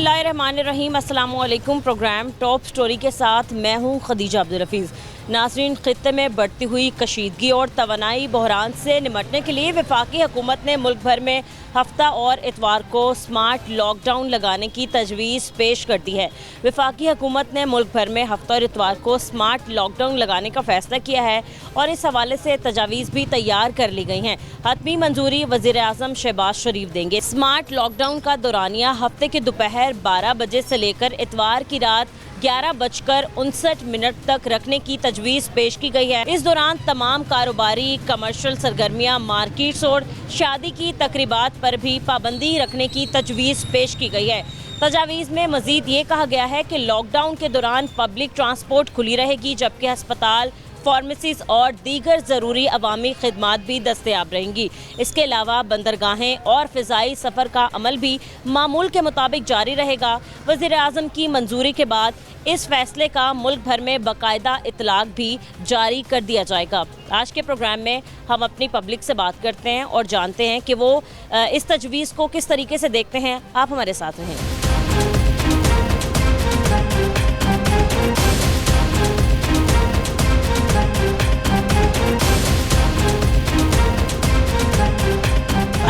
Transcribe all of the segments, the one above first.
बिस्मिल्लाहिर्रहमानिर्रहीम। अस्सलाम वालेकुम। प्रोग्राम टॉप स्टोरी के साथ मैं हूं खदीजा अब्दुल हफीज़। नाज़रीन, ख़ित्ते में बढ़ती हुई कशीदगी और तवानाई बहरान से निमटने के लिए वफाकी हुकूमत ने मुल्क भर में हफ्ता और इतवार को स्मार्ट लॉकडाउन लगाने की तजवीज़ पेश कर दी है। वफाकी हुकूमत ने मुल्क भर में हफ्ता और इतवार को स्मार्ट लॉकडाउन लगाने का फ़ैसला किया है और इस हवाले से तजावीज़ भी तैयार कर ली गई हैं। हतमी मंजूरी वज़ीर आज़म शहबाज शरीफ देंगे। स्मार्ट लॉकडाउन का दौरानिया हफ्ते के दोपहर 12 बजे से लेकर इतवार की रात 11:59 तक रखने की तजवीज़ पेश की गई है। इस दौरान तमाम कारोबारी कमर्शियल सरगर्मियाँ, मार्केट्स और शादी की तकरीबात पर भी पाबंदी रखने की तजवीज़ पेश की गई है। तजावीज़ में मज़ीद ये कहा गया है कि लॉकडाउन के दौरान पब्लिक ट्रांसपोर्ट खुली रहेगी, जबकि अस्पताल, फार्मेसीज़ और दीगर ज़रूरी अवामी खिदमात भी दस्तयाब रहेंगी। इसके अलावा बंदरगाहें और फ़िज़ाई सफ़र का अमल भी मामूल के मुताबिक जारी रहेगा। वज़ीर आज़म की मंजूरी के बाद इस फैसले का मुल्क भर में बाकायदा इतलाक भी जारी कर दिया जाएगा। आज के प्रोग्राम में हम अपनी पब्लिक से बात करते हैं और जानते हैं कि वो इस तजवीज़ को किस तरीके से देखते हैं। आप हमारे साथ रहें।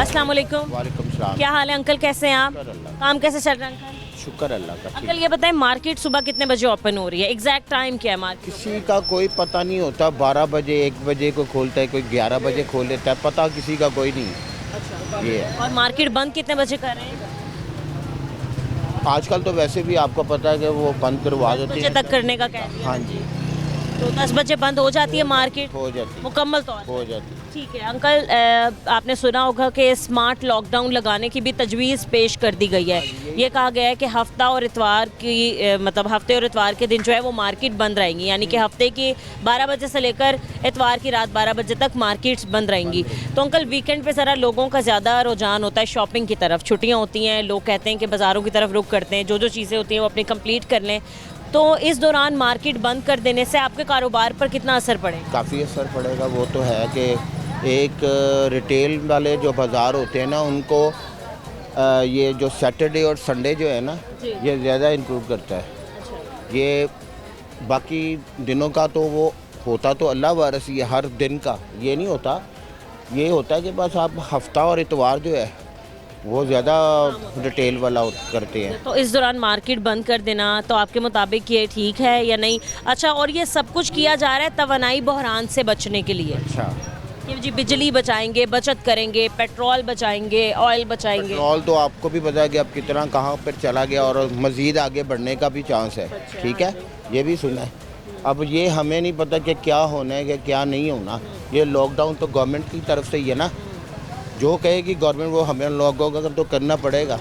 अस्सलाम वालेकुम। वालेकुम सलाम। क्या हाल है अंकल, कैसे हैं आप? काम कैसे चल रहा है अंकल? शुक्र अल्लाह का। अंकल ये बताएं, मार्केट सुबह कितने बजे ओपन हो रही है? एग्जैक्ट टाइम क्या है मार्केट? किसी का कोई पता नहीं होता। 12 बजे 1 बजे को खोलता है, कोई 11 बजे खोल लेता है, पता किसी का कोई नहीं। अच्छा। ये है। और मार्केट बंद कितने बजे कर रहे हैं? आजकल तो वैसे भी आपको पता है कि वो बंद करवा 10 देते बजे हैं। तक करने का कह रहे हैं। हाँ जी, तो 10 बजे बंद हो जाती है मार्केट हो जाती मुकम्मल तौर पर? हो जाती। ठीक है अंकल, आपने सुना होगा कि स्मार्ट लॉकडाउन लगाने की भी तजवीज़ पेश कर दी गई है। ये कहा गया है कि हफ्ता और इतवार की मतलब हफ्ते और इतवार के दिन जो है वो मार्केट बंद रहेंगी, यानी कि हफ्ते की 12 बजे से लेकर इतवार की रात 12 बजे तक मार्केट्स बंद रहेंगी। तो अंकल, वीकेंड पे ज़रा लोगों का ज़्यादा रुझान होता है शॉपिंग की तरफ, छुट्टियाँ होती हैं, लोग कहते हैं कि बाज़ारों की तरफ रुख करते हैं, जो जो चीज़ें होती हैं वो अपनी कंप्लीट कर लें। तो इस दौरान मार्केट बंद कर देने से आपके कारोबार पर कितना असर पड़ेगा? काफ़ी असर पड़ेगा। वो तो है कि एक रिटेल वाले जो बाज़ार होते हैं ना, उनको ये जो सैटरडे और संडे जो है ना, ये ज़्यादा इम्प्रूव करता है। अच्छा। ये बाकी दिनों का तो वो होता तो अल्लाह वारस, ये हर दिन का ये नहीं होता। ये होता है कि बस आप हफ्ता और इतवार जो है वो ज़्यादा रिटेल वाला करते हैं। तो इस दौरान मार्केट बंद कर देना तो आपके मुताबिक ये ठीक है या नहीं? अच्छा, और ये सब कुछ किया जा रहा है तवानाई बहरान से बचने के लिए अच्छा, कि जी बिजली बचाएंगे, बचत करेंगे, पेट्रोल बचाएंगे, ऑयल बचाएंगे। पेट्रोल तो आपको भी पता है कि अब कितना कहाँ पर चला गया और मज़ीद आगे बढ़ने का भी चांस है। अच्छा, ठीक है, ये भी सुना है। अब ये हमें नहीं पता कि क्या होना है कि क्या नहीं होना। ये लॉकडाउन तो गवर्नमेंट की तरफ से ही है ना, जो कहेगी गवर्नमेंट वो हमें लोगों का तो करना पड़ेगा।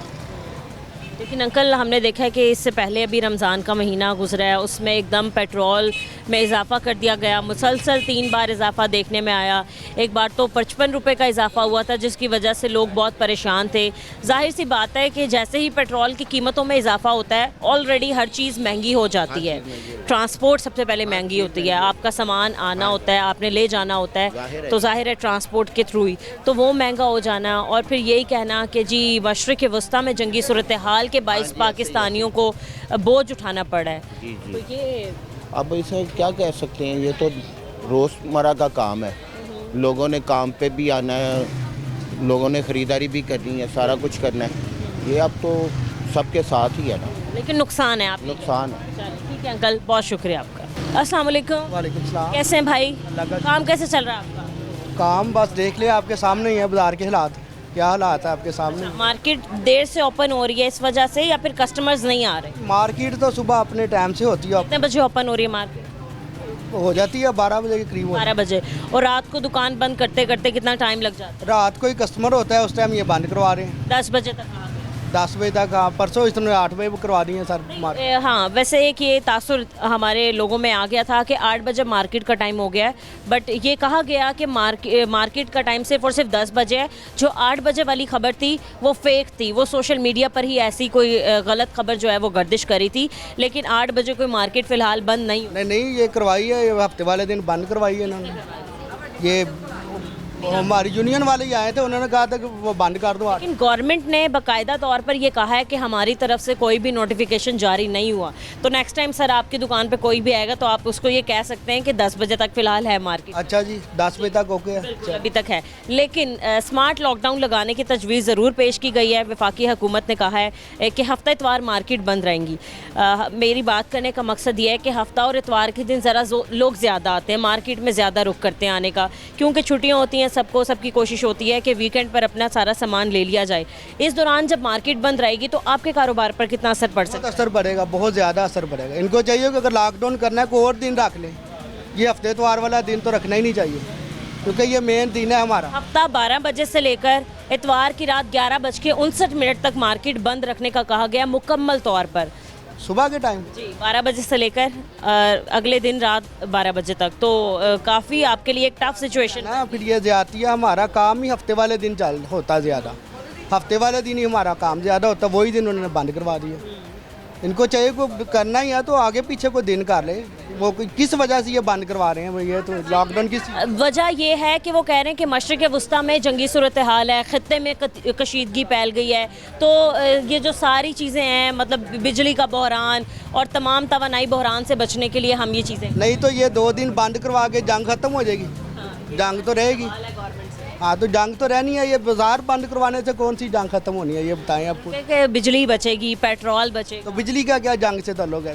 लेकिन अंकल, हमने देखा है कि इससे पहले अभी रमज़ान का महीना गुजरा है, उसमें एकदम पेट्रोल में इजाफ़ा कर दिया गया। मुसलसल 3 बार इजाफ़ा देखने में आया। एक बार तो 55 रुपये का इजाफ़ा हुआ था, जिसकी वजह से लोग बहुत परेशान थे। जाहिर सी बात है कि जैसे ही पेट्रोल की कीमतों में इजाफ़ा होता है, ऑलरेडी हर चीज़ महंगी हो जाती है। ट्रांसपोर्ट सबसे पहले महंगी होती है, आपका सामान आना होता है, आपने ले जाना होता है, तो जाहिर है ट्रांसपोर्ट के थ्रू ही तो वो महंगा हो जाना। और फिर यही कहना कि जी मशरिक़ वस्ता में जंगी सूरत हाल के बाइस पाकिस्तानियों को बोझ उठाना पड़ा है। जी जी। तो ये अब इसे क्या कह सकते हैं, ये तो रोज़मर्रा का काम है। लोगों ने काम पे भी आना है, लोगों ने ख़रीदारी भी करनी है, सारा कुछ करना है। ये अब तो सबके साथ ही है ना, लेकिन नुकसान है आप नुकसान है। चलिए ठीक है अंकल, बहुत शुक्रिया आपका। अस्सलाम वालेकुम। वालेकुम सलाम। कैसे हैं भाई? अल्लाह का काम कैसे चल रहा है आपका? काम बस देख लिया, आपके सामने ही है बाजार के हालात। क्या हालात है आपके सामने? मार्केट देर से ओपन हो रही है इस वजह से, या फिर कस्टमर्स नहीं आ रहे? मार्केट तो सुबह अपने टाइम से होती है, कितने बजे ओपन हो रही है मार्केट? हो जाती है 12 बजे के करीब हो 12 बजे। और रात को दुकान बंद करते करते कितना टाइम लग जाता रात को ही कस्टमर होता है, उस टाइम ये बंद करवा रहे हैं। है? 10 बजे तक। 10 बजे तक। हाँ, परसों इसने 8 बजे करवा दी है सर मार्केट। हाँ, वैसे एक ये तासुर हमारे लोगों में आ गया था कि 8 बजे मार्केट का टाइम हो गया है, बट ये कहा गया कि मार्केट का टाइम सिर्फ और सिर्फ 10 बजे है। जो 8 बजे वाली खबर थी वो फेक थी, वो सोशल मीडिया पर ही ऐसी कोई गलत खबर जो है वो गर्दिश करी थी। लेकिन 8 बजे कोई मार्केट फ़िलहाल बंद नहीं नहीं, ये करवाई है, ये हफ्ते वाले दिन बंद करवाई है इन्होंने। ये वो हमारी यूनियन वाले ही आए थे, उन्होंने कहा था कि वो बंद कर दो आज। लेकिन गवर्नमेंट ने बाकायदा तौर पर ये कहा है कि हमारी तरफ से कोई भी नोटिफिकेशन जारी नहीं हुआ, तो नेक्स्ट टाइम सर आपकी दुकान पे कोई भी आएगा तो आप उसको ये कह सकते हैं कि 10 बजे तक फ़िलहाल है मार्केट। अच्छा जी, 10 बजे तक ओके है। बिल्कुल अभी तक है, लेकिन स्मार्ट लॉकडाउन लगाने की तजवीज़ ज़रूर पेश की गई है। वफाकी हुकूमत ने कहा है कि हफ्ता इतवार मार्केट बंद रहेंगी। मेरी बात करने का मकसद ये है कि हफ्ता और इतवार के दिन ज़रा लोग ज़्यादा आते हैं, मार्केट में ज़्यादा रुख करते हैं आने का, क्योंकि छुट्टियाँ होती हैं, सबकी कोशिश होती है कि वीकेंड पर अपना सारा सामान ले लिया जाए। इस दौरान जब मार्केट बंद रहेगी तो आपके कारोबार पर कितना असर पड़ सकता है? बहुत असर पड़ेगा, बहुत ज़्यादा असर पड़ेगा। इनको चाहिए कि अगर लॉकडाउन करना है कोई और दिन रख लें, ये हफ्ते इतवार वाला दिन तो रखना ही नहीं चाहिए, क्योंकि ये मेन दिन है हमारा। हफ्ता 12 बजे से लेकर इतवार की रात 11:59 तक मार्केट बंद रखने का कहा गया मुकम्मल तौर पर, सुबह के टाइम जी 12 बजे से लेकर अगले दिन रात 12 बजे तक। तो काफ़ी आपके लिए एक टफ सिचुएशन ना, फिर ये ज्यादा है। हमारा काम ही हफ्ते वाले दिन होता ज़्यादा, हफ्ते वाले दिन ही हमारा काम ज़्यादा होता, वही दिन उन्होंने बंद करवा दिया। इनको चाहिए को करना ही है तो आगे पीछे को दिन कर ले, वो किस वजह से ये बंद करवा रहे हैं? ये तो लॉकडाउन की वजह ये है कि वो कह रहे हैं कि मशरक़ वस्ता में जंगी सूरत हाल है, ख़त्ते में कशीदगी फैल गई है, तो ये जो सारी चीज़ें हैं, मतलब बिजली का बहरान और तमाम तवानाई बहरान से बचने के लिए हम ये चीज़ें नहीं तो ये 2 दिन बंद करवा के जंग ख़त्म हो जाएगी। जंग तो रहेगी, हाँ तो जंग तो रहनी है। ये बाजार बंद करवाने से कौन सी जंग खत्म होनी है, ये बताएं आपको? कि बिजली बचेगी, पेट्रोल बचेगा, तो बिजली का क्या जंग से ताल्लुक है?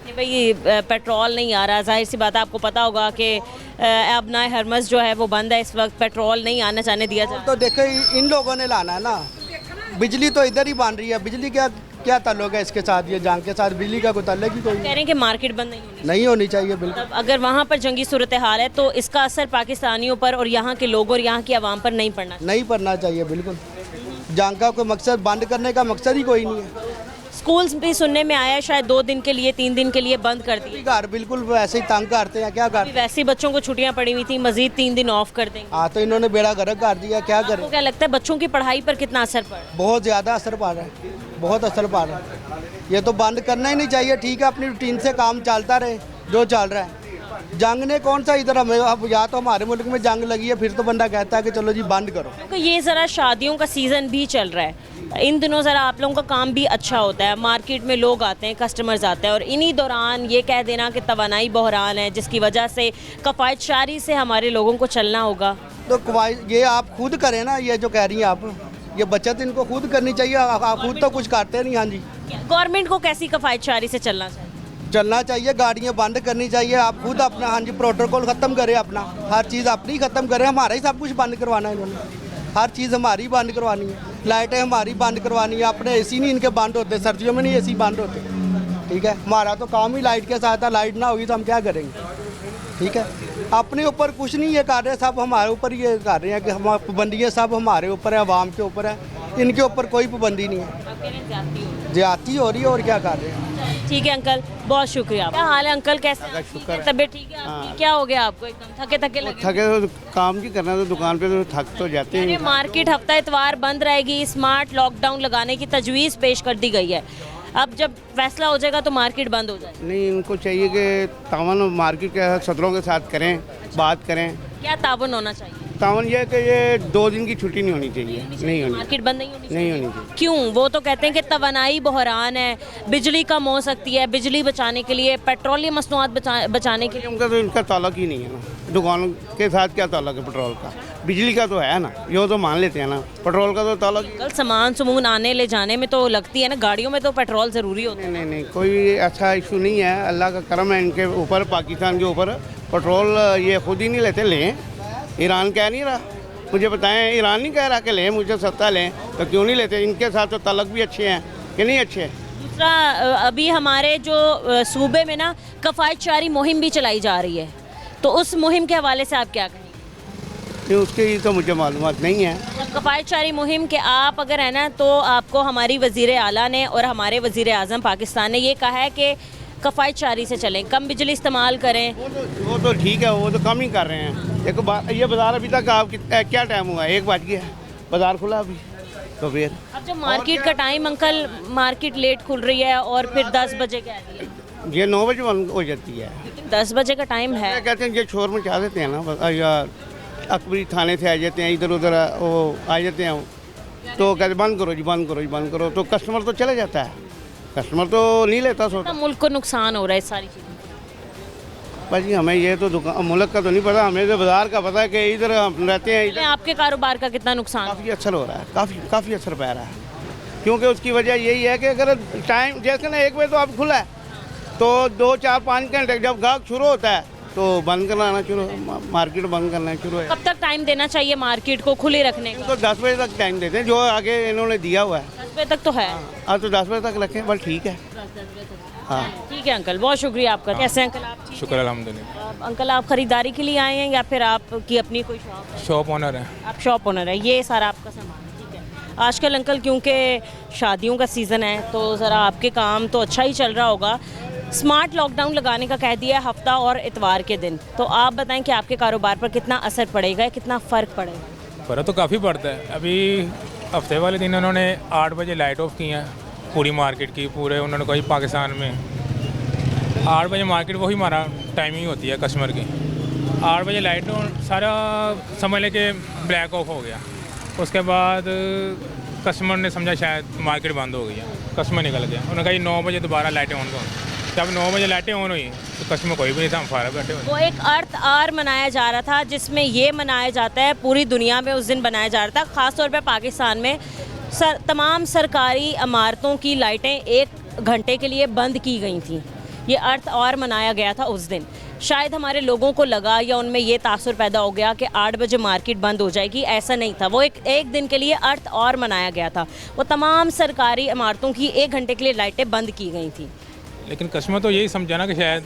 कि भाई पेट्रोल नहीं आ रहा, जाहिर सी बात है, आपको पता होगा कि अब ना हरमज़ जो है वो बंद है इस वक्त, पेट्रोल नहीं आना चाहने दिया जा रहा। तो देखो इन लोगों ने लाना है ना, बिजली तो इधर ही बन रही है, बिजली क्या ताल्लुक है इसके साथ? ये जंग के साथ बिजली का कोई ताल्लुक ही कोई कह रहे हैं कि मार्केट बंद नहीं होनी चाहिए बिल्कुल। मतलब अगर वहाँ पर जंगी सूरत हाल है तो इसका असर पाकिस्तानियों पर और यहाँ के लोगों और यहाँ की आवाम पर नहीं पड़ना चाहिए बिल्कुल। जंग का कोई मकसद, बंद करने का मकसद ही कोई नहीं है। स्कूल्स भी सुनने में आया शायद 2 दिन के लिए 3 दिन के लिए बंद कर दिए। घर बिल्कुल वैसे ही तंग करते हैं, क्या करते हैं? वैसे ही बच्चों को छुट्टियां पड़ी हुई थी, मजीद 3 दिन ऑफ कर देंगे। हाँ तो इन्होंने बेड़ा गर्क कर दिया, क्या करें? तो क्या लगता है बच्चों की पढ़ाई पर कितना असर पड़ा? बहुत ज़्यादा असर पड़ रहा है, बहुत असर पड़ रहा है। ये तो बंद करना ही नहीं चाहिए। ठीक है, अपनी रूटीन से काम चलता रहे जो चल रहा है। जंग ने कौन सा इधर हमें, अब या तो हमारे मुल्क में जंग लगी है फिर तो बंदा कहता है कि चलो जी बंद करो, क्योंकि ये ज़रा शादियों का सीज़न भी चल रहा है, इन दिनों ज़रा आप लोगों का काम भी अच्छा होता है, मार्केट में लोग आते हैं, कस्टमर्स आते हैं, और इन्हीं दौरान ये कह देना कि तवानाई बहरान है जिसकी वजह से कफ़ायत शारी से हमारे लोगों को चलना होगा। तो ये आप खुद करें ना, ये जो कह रही हैं आप, ये बचत इनको खुद करनी चाहिए। आप खुद तो कुछ करते नहीं। हाँ जी, गवर्नमेंट को कैसी कफ़ायत शारी से चलना चाहिए, गाड़ियाँ बंद करनी चाहिए। आप खुद अपना, हाँ जी, प्रोटोकॉल ख़त्म करें, अपना हर चीज़ अपनी ख़त्म करें। हमारा ही सब कुछ बंद करवाना है इन्होंने, हर चीज़ हमारी बंद करवानी है, लाइटें हमारी बंद करवानी है। अपने एसी नहीं इनके बंद होते, सर्दियों में नहीं एसी बंद होते। ठीक है, हमारा तो काम ही लाइट के साथ है, लाइट ना होगी तो हम क्या करेंगे? ठीक है, अपने ऊपर कुछ नहीं ये कर रहे, सब हमारे ऊपर ये कर रहे हैं कि हम पाबंदियाँ सब हमारे ऊपर है, आवाम के ऊपर है, इनके ऊपर कोई पाबंदी नहीं है। ज्यादती हो रही है और क्या कर रहे हैं। ठीक है अंकल, बहुत शुक्रिया। क्या हाल है अंकल, कैसे हैं? तबीयत ठीक है आपकी? क्या हो गया आपको? एकदम थके लगे? थके तो काम नहीं करना, तो दुकान पे तो थक तो जाते हैं। मार्केट हफ्ता इतवार बंद रहेगी, स्मार्ट लॉकडाउन लगाने की तजवीज़ पेश कर दी गई है। अब जब फैसला हो जाएगा तो मार्केट बंद हो जाएगी। नहीं, उनको चाहिए कि तावन मार्केट के सदरों के साथ करें, बात करें। क्या तावन होना चाहिए? तावन ये कि ये 2 दिन की छुट्टी नहीं होनी चाहिए, नहीं होनी, मार्केट बंद नहीं होनी चाहिए। क्यों? वो तो कहते हैं कि तवानाई बहरान है, बिजली कम हो सकती है, बिजली बचाने के लिए, पेट्रोलियम मसनूआत बचाने के लिए। उनका तो इनका ताल्लुक ही नहीं है ना, दुकान के साथ क्या ताल्लुक है पेट्रोल का? बिजली का तो है ना, ये तो मान लेते हैं ना, पेट्रोल का तो ताल्लुक। कल सामान सुमून आने ले जाने में तो लगती है ना, गाड़ियों में तो पेट्रोल ज़रूरी होता है। नहीं, कोई ऐसा इशू नहीं है, अल्लाह का करम है इनके ऊपर, पाकिस्तान के ऊपर। पेट्रोल ये खुद ही नहीं लेते, लें। ईरान कह नहीं रहा, मुझे बताएं, ईरान नहीं कह रहा कि लें, मुझे सस्ता लें, तो क्यों नहीं लेते? इनके साथ तो ताल्लुक भी अच्छे हैं कि नहीं अच्छे? दूसरा, अभी हमारे जो सूबे में ना कफ़ायत शारी मुहिम भी चलाई जा रही है, तो उस मुहिम के हवाले से आप क्या कहेंगे? नहीं, उसके तो मुझे मालूमात नहीं है। कफ़ायत शारी मुहिम के आप अगर है ना, तो आपको हमारी वज़ीर आला ने और हमारे वज़ीर आज़म पाकिस्तान ने ये कहा है कि कफ़ायत शारी से चलें, कम बिजली इस्तेमाल करें। वो तो ठीक है, वो तो कम ही कर रहे हैं। एक ये बाज़ार अभी तक आप क्या टाइम हुआ है? 1 बज गया, बाज़ार खुला अभी, तो फिर अब जब मार्केट का टाइम अंकल, मार्केट लेट खुल रही है और फिर 10 बजे कह रही है, ये 9 बजे बंद हो जाती है। 10 बजे का टाइम है। कहते हैं ये शोर मचा देते हैं ना, या अकबरी थाने से आ जाते हैं, इधर उधर वो आ जाते हैं, तो कहते बंद करो जी, बंद करो जी, बंद करो, तो कस्टमर तो चले जाता है, कस्टमर तो नहीं लेता सोता। मुल्क को नुकसान हो रहा है इस सारी चीज़ों। भाजी हमें ये तो दुकान मुल्क का तो नहीं पता, हमें तो बाज़ार का पता है कि इधर हम रहते हैं, इधर आपके कारोबार का कितना नुकसान? काफ़ी असर हो रहा है, काफ़ी असर पै रहा है, क्योंकि उसकी वजह यही है कि अगर टाइम जैसे ना 1 बजे तो आप खुला है, तो 2, 4, 5 घंटे जब गाहक शुरू होता है तो बंद करना शुरू, मार्केट बंद करना शुरू है। कब तक टाइम देना चाहिए मार्केट को खुले रखने का? तो 10 बजे तक टाइम देते हैं, जो आगे इन्होंने दिया हुआ है। 10 बजे तक तो है। हाँ तो 10 बजे तक रखें, बस ठीक है। हाँ ठीक है अंकल, बहुत शुक्रिया आपका। कैसे हैं अंकल आप? ठीक शुक्र अल्हम्दुलिल्लाह। अंकल आप खरीदारी के लिए आए हैं या फिर आपकी अपनी कोई शॉप है? शॉप ओनर है। आप शॉप ओनर है, ये सारा आपका सामान है, ठीक है। आजकल अंकल क्योंकि शादियों का सीज़न है तो ज़रा आपके काम तो अच्छा ही चल रहा होगा। स्मार्ट लॉकडाउन लगाने का कह दिया है हफ्ता और इतवार के दिन, तो आप बताएं कि आपके कारोबार पर कितना असर पड़ेगा, कितना फ़र्क पड़ेगा? फर्क तो काफ़ी पड़ता है। अभी हफ्ते वाले दिन उन्होंने 8 बजे लाइट ऑफ की है पूरी मार्केट की, पूरे उन्होंने कोई पाकिस्तान में 8 बजे मार्केट वही हमारा टाइमिंग होती है कस्टमर की। 8 बजे लाइट सारा समझ लें कि ब्लैक ऑफ हो गया। उसके बाद कस्टमर ने समझा शायद मार्केट बंद हो गई है, कस्टमर निकल गया। उन्होंने कहा 9 बजे दोबारा लाइटें ऑन करो। जब 9 बजे लाइटें ऑन हुई तो कस्टमर कोई भी नहीं था, हम फारा बैठे हुए। वो एक अर्थ आर मनाया जा रहा था जिसमें ये मनाया जाता है, पूरी दुनिया में उस दिन बनाया जा रहा था, ख़ास तौर पे पाकिस्तान में तमाम सरकारी इमारतों की लाइटें 1 घंटे के लिए बंद की गई थी। ये अर्थ और मनाया गया था उस दिन। शायद हमारे लोगों को लगा या उनमें ये तासुर पैदा हो गया कि 8 बजे मार्केट बंद हो जाएगी, ऐसा नहीं था। वो एक दिन के लिए अर्थ और मनाया गया था। वो तमाम सरकारी इमारतों की 1 घंटे के लिए लाइटें बंद की गई थी। लेकिन कस्टमर तो यही समझा ना कि शायद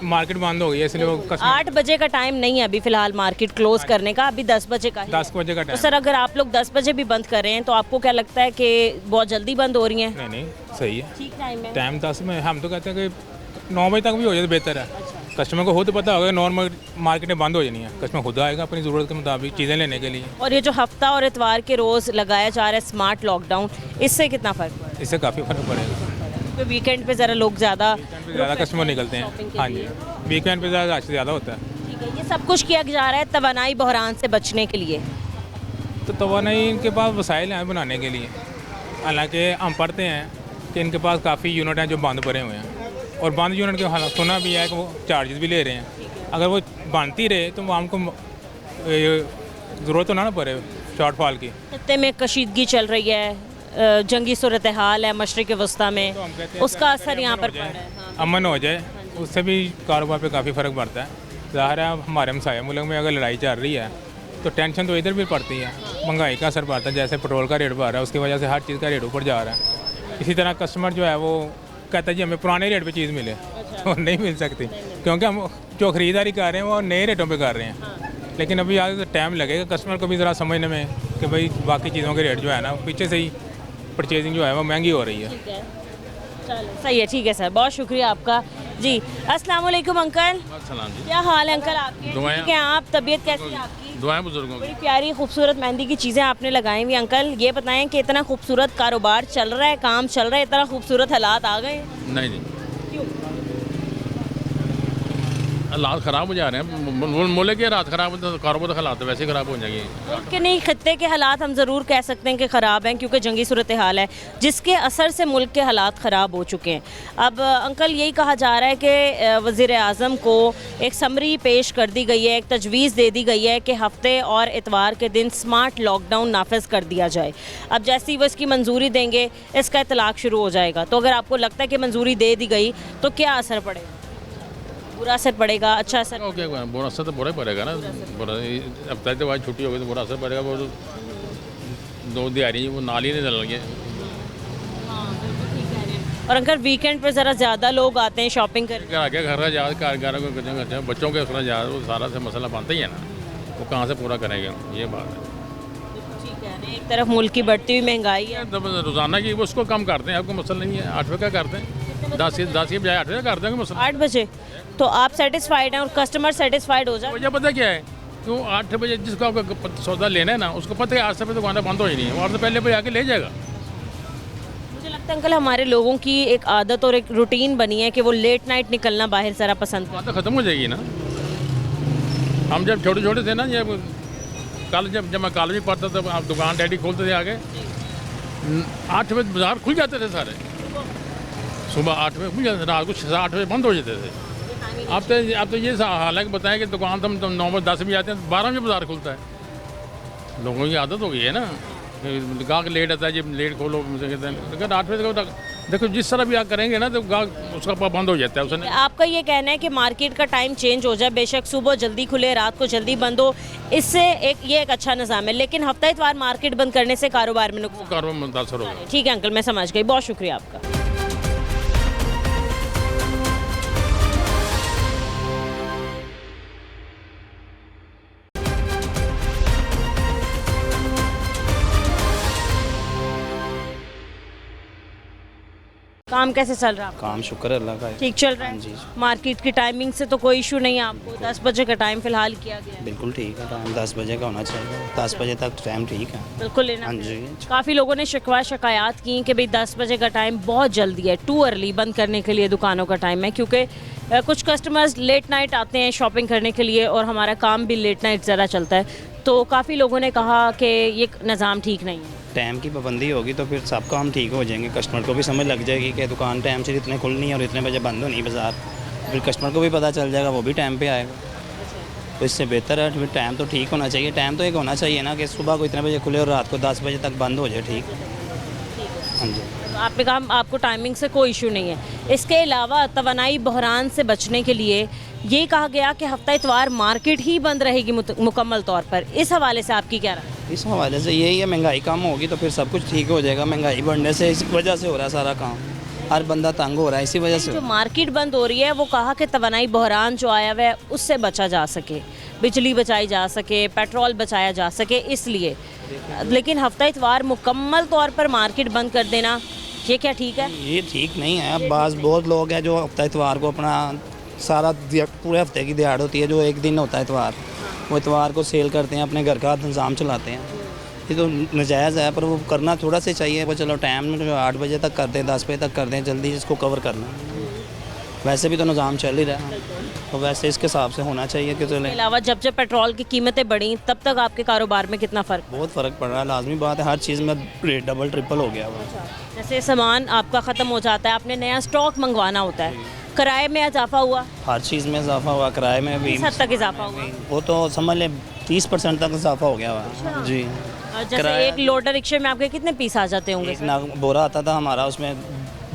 मार्केट बंद हो गई है, इसलिए वो कस्टमर 8 बजे का टाइम नहीं है अभी फ़िलहाल मार्केट क्लोज़ करने का, अभी 10 बजे का है। 10 बजे का तो टाइम। सर अगर आप लोग 10 बजे भी बंद कर रहे हैं तो आपको क्या लगता है कि बहुत जल्दी बंद हो रही हैं? नहीं सही है, ठीक टाइम है। टाइम 10 में। हम तो कहते हैं कि 9 बजे तक भी हो जाए तो बेहतर है। कस्टमर को खुद पता होगा नॉर्मल मार्केटें बंद हो जानी है, कस्टमर खुद आएगा अपनी ज़रूरत के मुताबिक चीज़ें लेने के लिए। और ये जो हफ्ता और इतवार के रोज़ लगाया जा रहा है स्मार्ट लॉकडाउन, इससे कितना फ़र्क पड़ा? इससे काफ़ी फ़र्क पड़ेगा। तो वीकेंड पे ज़रा लोग ज़्यादा ज़्यादा कस्टमर निकलते हैं। हाँ जी, वीकेंड पे ज़्यादा रश ज़्यादा होता है। ठीक है, ये सब कुछ किया जा रहा है तवानाई बहरान से बचने के लिए। तो तवानाई इनके पास वसाइल हैं बनाने के लिए। हालांकि हम पढ़ते हैं कि इनके पास काफ़ी यूनिट हैं जो बंद पड़े हुए हैं, और बंद यूनिट के हालात सुना भी है कि वो चार्जेस भी ले रहे हैं। अगर वो बनती रहे तो वो हमको ज़रूरत तो ना पड़े शॉर्टफॉल की। खत्ते में कशीदगी चल रही है, जंगी सूरत हाल है मशरिक़ वस्ता में, तो हम कहते हैं उसका असर यहाँ पर पड़ रहा है। हाँ। अमन हो जाए, उससे भी कारोबार पे काफ़ी फ़र्क पड़ता है। ज़ाहिर है हमारे हमसाया मुल्क में अगर लड़ाई चल रही है तो टेंशन तो इधर भी पड़ती है, महंगाई का असर पड़ता है। जैसे पेट्रोल का रेट बढ़ रहा है, उसकी वजह से हर चीज़ का रेट ऊपर जा रहा है। इसी तरह कस्टमर जो है वो कहता है जी हमें पुराने रेट पे चीज़ मिले, तो नहीं मिल सकती, क्योंकि हम जो ख़रीदारी कर रहे हैं वो नए रेटों पे कर रहे हैं। लेकिन अभी आगे तो टाइम लगेगा कस्टमर को भी ज़रा समझने में कि भाई बाकी चीज़ों के रेट जो है ना पीछे से ही परचेजिंग जो है वो महंगी हो रही है। चलो सही है, ठीक है सर, बहुत शुक्रिया आपका जी। अस्सलाम वालेकुम अंकल। सलाम जी। क्या हाल है अंकल आपके? दुआएं। ठीक है आप, तबीयत कैसी है आपकी? दुआएं बुजुर्गों की। बड़ी प्यारी खूबसूरत मेहंदी की चीज़ें आपने लगाई हुई। अंकल ये बताएं कि इतना खूबसूरत कारोबार चल रहा है, काम चल रहा है, इतना खूबसूरत हालात आ गए? नहीं जी, क्यों? हालात ख़राब हो जा रहे हैं। मुल्क के हालात ख़राब होते तो कारोबार के हालात तो वैसे ख़राब हो जाएंगे। मुल्क के नहीं, खत्ते के हालात हम ज़रूर कह सकते हैं कि ख़राब हैं, क्योंकि जंगी सूरत हाल है जिसके असर से मुल्क के हालात ख़राब हो चुके हैं। अब अंकल यही कहा जा रहा है कि वज़ीर आज़म को एक समरी पेश कर दी गई है, एक तजवीज़ दे दी गई है कि हफ्ते और इतवार के दिन स्मार्ट लॉकडाउन नाफिज कर दिया जाए। अब जैसे ही वो इसकी मंजूरी देंगे इसका इतलाक़ शुरू हो जाएगा। तो अगर आपको लगता है कि मंजूरी दे दी गई तो क्या असर पड़ेगा? बुरा असर पड़ेगा, अच्छा असर? ओके, बुरा असर तो बुरा ही पड़ेगा ना। बुरा हफ्ता के बाद छुट्टी हो गई तो बुरा असर पड़ेगा। वो 2 दिहाड़ी वो नाल ही नहीं डल गए। और अंकल वीकेंड पे ज़रा ज़्यादा लोग आते हैं शॉपिंग करने। आगे घर का याद कारोबार को करते हैं, बच्चों के उसका याद, वो सारा से मसला बनता ही है ना, वो कहाँ से पूरा करेंगे, ये बात है। ठीक है, एक तरफ मुल्क की बढ़ती हुई महंगाई है, तब रोज़ाना की वो उसको कम करते हैं, आपको मसला नहीं है। 8 बजे का करते हैं, 10 की बजाय 8 बजे कर देंगे मसला। 8 बजे तो आप सेटिस्फाइड हैं और कस्टमर सेटिस्फाइड हो जाए? वजह पता क्या है, क्यों 8 बजे जिसको आपका सौदा लेना है ना, उसको पता है 8 से पहले दुकानें बंद हो ही नहीं है, 8 से पहले पे आके ले जाएगा। मुझे लगता है अंकल हमारे लोगों की एक आदत और एक रूटीन बनी है कि वो लेट नाइट निकलना बाहर ज़रा पसंद बात तो ख़त्म हो जाएगी ना। हम जब छोटे छोटे थे ना, जब कल जब मैं कॉलेज में पढ़ता था, आप दुकान डैडी खोलते थे आगे, 8 बजे बाज़ार खुल जाते थे सारे, सुबह 8 बजे खुल जाते थे, रात को 6-8 बजे बंद हो जाते थे। अब तो ये हाल है कि बताएं कि दुकान तो हम 9 बजे 10 बजे आते हैं, 12 बजे बाज़ार खुलता है। लोगों की आदत हो गई है ना, गाहक लेट आता है, जब लेट खोलो मुझे कहते हैं, लेकिन 8 बजे तक देखो जिस तरह भी आप करेंगे ना तो गाहक उसका पाबंद हो जाता है उसने। आपका ये कहना है कि मार्केट का टाइम चेंज हो जाए, बेशक सुबह जल्दी खुले रात को जल्दी बंद हो, इससे ये एक अच्छा निज़ाम है, लेकिन हफ्ता इतवार मार्केट बंद करने से कारोबार में नुकसान। कारोबार में मुतासर होगा। ठीक है अंकल, मैं समझ गई, बहुत शुक्रिया आपका। काम कैसे चल रहा है आपका? काम शुक्र है अल्लाह का है। ठीक चल रहा है? जी। मार्केट की टाइमिंग से तो कोई इशू नहीं है आपको? 10 बजे का टाइम फिलहाल किया गया है। बिल्कुल ठीक है, टाइम 10 बजे का होना चाहिए, 10 बजे तक टाइम ठीक है। बिल्कुल लेना। हाँ जी। काफ़ी लोगों ने शिकायत की कि भाई 10 बजे का टाइम बहुत जल्दी है, टू अर्ली बंद करने के लिए दुकानों का टाइम है, क्योंकि कुछ कस्टमर्स लेट नाइट आते हैं शॉपिंग करने के लिए और हमारा काम भी लेट नाइट ज़्यादा चलता है, तो काफ़ी लोगों ने कहा कि ये निज़ाम ठीक नहीं है। टाइम की पाबंदी होगी तो फिर सब काम ठीक हो जाएंगे, कस्टमर को भी समझ लग जाएगी कि दुकान टाइम से इतने खुलनी है और इतने बजे बंद होनी बाज़ार, फिर कस्टमर को भी पता चल जाएगा, वो भी टाइम पे आएगा। तो इससे बेहतर है फिर टाइम तो ठीक होना चाहिए। टाइम तो एक होना चाहिए ना कि सुबह को इतने बजे खुले और रात को 10 बजे तक बंद हो जाए, ठीक। हाँ जी। आपने कहा आपको टाइमिंग से कोई इशू नहीं है। इसके अलावा तवानाई बहरान से बचने के लिए ये कहा गया कि हफ्ता इतवार मार्केट ही बंद रहेगी मुकम्मल तौर पर, इस हवाले से आपकी क्या राय है? इस हवाले से यही है, महंगाई कम होगी तो फिर सब कुछ ठीक हो जाएगा। महंगाई बढ़ने से इस वजह से हो रहा है सारा काम, हर बंदा तंग हो रहा है इसी वजह से। जो मार्केट बंद हो रही है वो कहा कि तवानाई बहरान जो आया हुआ है उससे बचा जा सके, बिजली बचाई जा सके, पेट्रोल बचाया जा सके, इसलिए। लेकिन हफ्ता इतवार मुकम्मल तौर पर मार्केट बंद कर देना, ये क्या ठीक है? ये ठीक नहीं है। अब बहुत लोग हैं जो हफ्ता इतवार को अपना सारा पूरे हफ्ते की दिहाड़ होती है, जो एक दिन होता है इतवार, वो इतवार को सेल करते हैं, अपने घर का इंतज़ाम चलाते हैं। ये तो नाजायज़ है, पर वो करना थोड़ा सा चाहिए। वो चलो टाइम जो 8 बजे तक कर दें, 10 बजे तक कर दें, जल्दी इसको कवर करना। वैसे भी तो निज़ाम चल ही रहा है, तो वैसे इसके हिसाब से होना चाहिए कि चले। इसके अलावा जब पेट्रोल की कीमतें बढ़ी तब तक आपके कारोबार में कितना फ़र्क? बहुत फ़र्क पड़ रहा है, लाजमी बात है, हर चीज़ में रेट डबल ट्रिपल हो गया हुआ। जैसे सामान आपका ख़त्म हो जाता है, आपने नया स्टॉक मंगवाना होता है, किराए में इजाफा हुआ? हर चीज़ में इजाफा हुआ, किराए में भी किस हद तक इजाफा हुआ? वो तो समझ लें 30% तक इजाफा हो गया हुआ जी। और जैसे एक लोडर रिक्शे में आपके कितने पीस आ जाते होंगे? एक नाग बोरा आता था हमारा, उसमें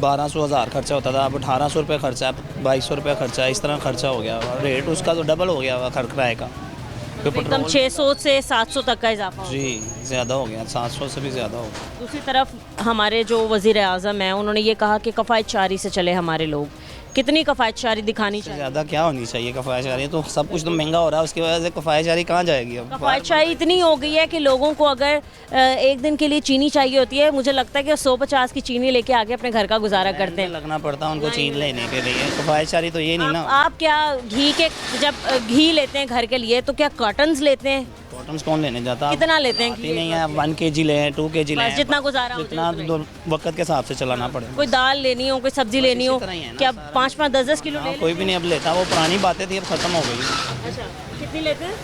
1200-1000 खर्चा होता था, अब 1800 रुपये खर्चा, 2200 रुपये खर्चा, इस तरह खर्चा हो गया हुआ। रेट उसका तो डबल हो गया हुआ किराए का, एकदम 600 से 700 तक का इजाफा हो। जी ज़्यादा हो गया, 700 से भी ज़्यादा हो गया। दूसरी तरफ हमारे जो वज़ीर आज़म हैं उन्होंने ये कहा कि कफ़ायतशारी से चले हमारे लोग, कितनी कफ़ायतशारी दिखानी चाहिए? ज़्यादा क्या होनी चाहिए कफ़ायतशारी? तो सब कुछ तो महंगा हो रहा है, उसकी वजह से कफ़ायतशारी कहाँ जाएगी अब? कफ़ायतशारी इतनी हो गई है कि लोगों को अगर एक दिन के लिए चीनी चाहिए होती है, मुझे लगता है कि 150 की चीनी लेके आके अपने घर का गुजारा करते हैं। लगना पड़ता है उनको चीज़ लेने के लिए, कफ़ायतशारी तो ये नहीं ना। आप क्या जब घी लेते हैं घर के लिए तो क्या कॉटन्स लेते हैं? कॉटन्स कौन लेने जाता? कितना लेते हैं? आती नहीं है, 1 kg लें, 2 kg लें, जितना गुजारा हो जितना वक्त के हिसाब से चलाना पड़े। कोई दाल लेनी हो, कोई सब्जी लेनी हो, तरह ही है ना क्या 5-5, 10-10 किलो ले? कोई भी नहीं अब लेता, वो पुरानी बातें थी अब ख़त्म हो गई। अच्छा, कितनी लेते हैं?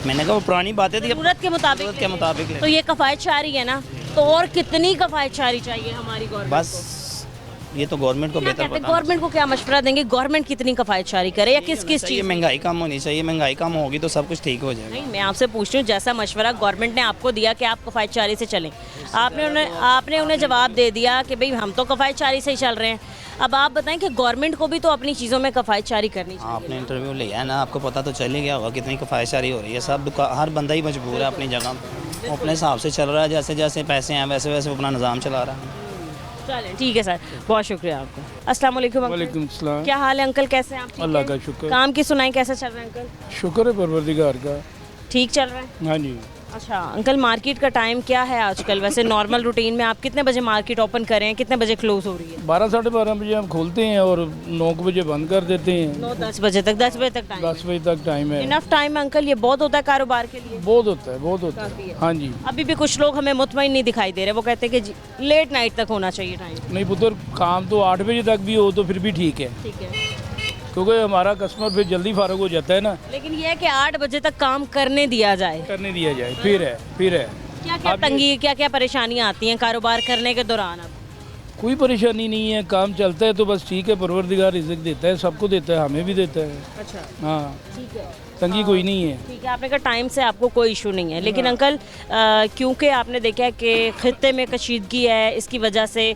मैंने कहा वो पुरानी बातें थी, अब ज़रूरत के मुताबिक ज़रूरत के मुताबिक ले। तो ये कफ़ायतशारी है ना, तो और कितनी कफ़ायतशारी चाहिए हमारी गवर्नमेंट? बस ये तो गवर्नमेंट को बेहतर पता। गवर्नमेंट को क्या मशवरा देंगे, गवर्नमेंट कितनी कफ़ायतशारी करे या किस ये चीज़? महंगाई कम होनी चाहिए, महंगाई कम होगी तो सब कुछ ठीक हो जाएगा। नहीं, मैं आपसे पूछ रही हूँ, जैसा मशवरा गवर्नमेंट ने आपको दिया कि आप कफ़ायतशारी से चलें, आपने उन्हें जवाब दे दिया कि भाई हम तो कफ़ायतशारी से ही चल रहे हैं। अब आप बताएं कि गवर्नमेंट को भी तो अपनी चीज़ों में कफ़ायतशारी करनी चाहिए। आपने इंटरव्यू लिया है ना, आपको पता तो चल ही गया होगा कितनी कफ़ायतशारी हो रही है। सब हर बंदा ही मजबूर है अपनी जगह, अपने हिसाब से चल रहा है, जैसे जैसे पैसे हैं वैसे वैसे अपना निज़ाम चला रहा है। चलें, ठीक है सर, बहुत शुक्रिया आपका। अस्सलाम वालेकुम अंकल। वालेकुम सलाम। क्या हाल है अंकल, कैसे हैं आप? ठीक अल्लाह हैं? का शुक्र। काम की सुनाई कैसे चल रहा है अंकल? शुक्र है परवरदिगार का। ठीक चल रहा है? हाँ जी। अच्छा अंकल, मार्केट का टाइम क्या है आजकल? वैसे नॉर्मल रूटीन में आप कितने बजे मार्केट ओपन करें, कितने बजे क्लोज हो रही है? 12-12:30 बजे हम खोलते हैं और 9 बजे बंद कर देते हैं। 9-10 बजे तक, 10 बजे तक टाइम? 10 बजे तक टाइम है। इनफ टाइम है अंकल, ये बहुत होता है कारोबार के लिए? बहुत होता है, बहुत होता काफ़ी है। है। हाँ जी। अभी भी कुछ लोग हमें मुतमईन नहीं दिखाई दे रहे, वो कहते हैं कि लेट नाइट तक होना चाहिए टाइम। नहीं पुत्र, काम तो 8 बजे तक भी हो तो फिर भी ठीक है। ठीक है। क्योंकि हमारा कस्टमर फिर जल्दी फारग हो जाता है ना, लेकिन ये है कि 8 बजे तक काम करने दिया जाए। करने दिया जाए। फिर है क्या क्या तंगी, क्या क्या परेशानियां आती हैं कारोबार करने के दौरान? अब कोई परेशानी नहीं है, काम चलता है तो बस ठीक है। परवरदिगार रिज़्क देता है, सबको देता है, हमें भी देता है। अच्छा, हाँ, ठीक है, तंगी कोई नहीं है। ठीक है। आपने कहा टाइम से आपको कोई इशू नहीं है, लेकिन अंकल क्योंकि आपने देखा है कि खित्ते में कशीदगी है, इसकी वजह से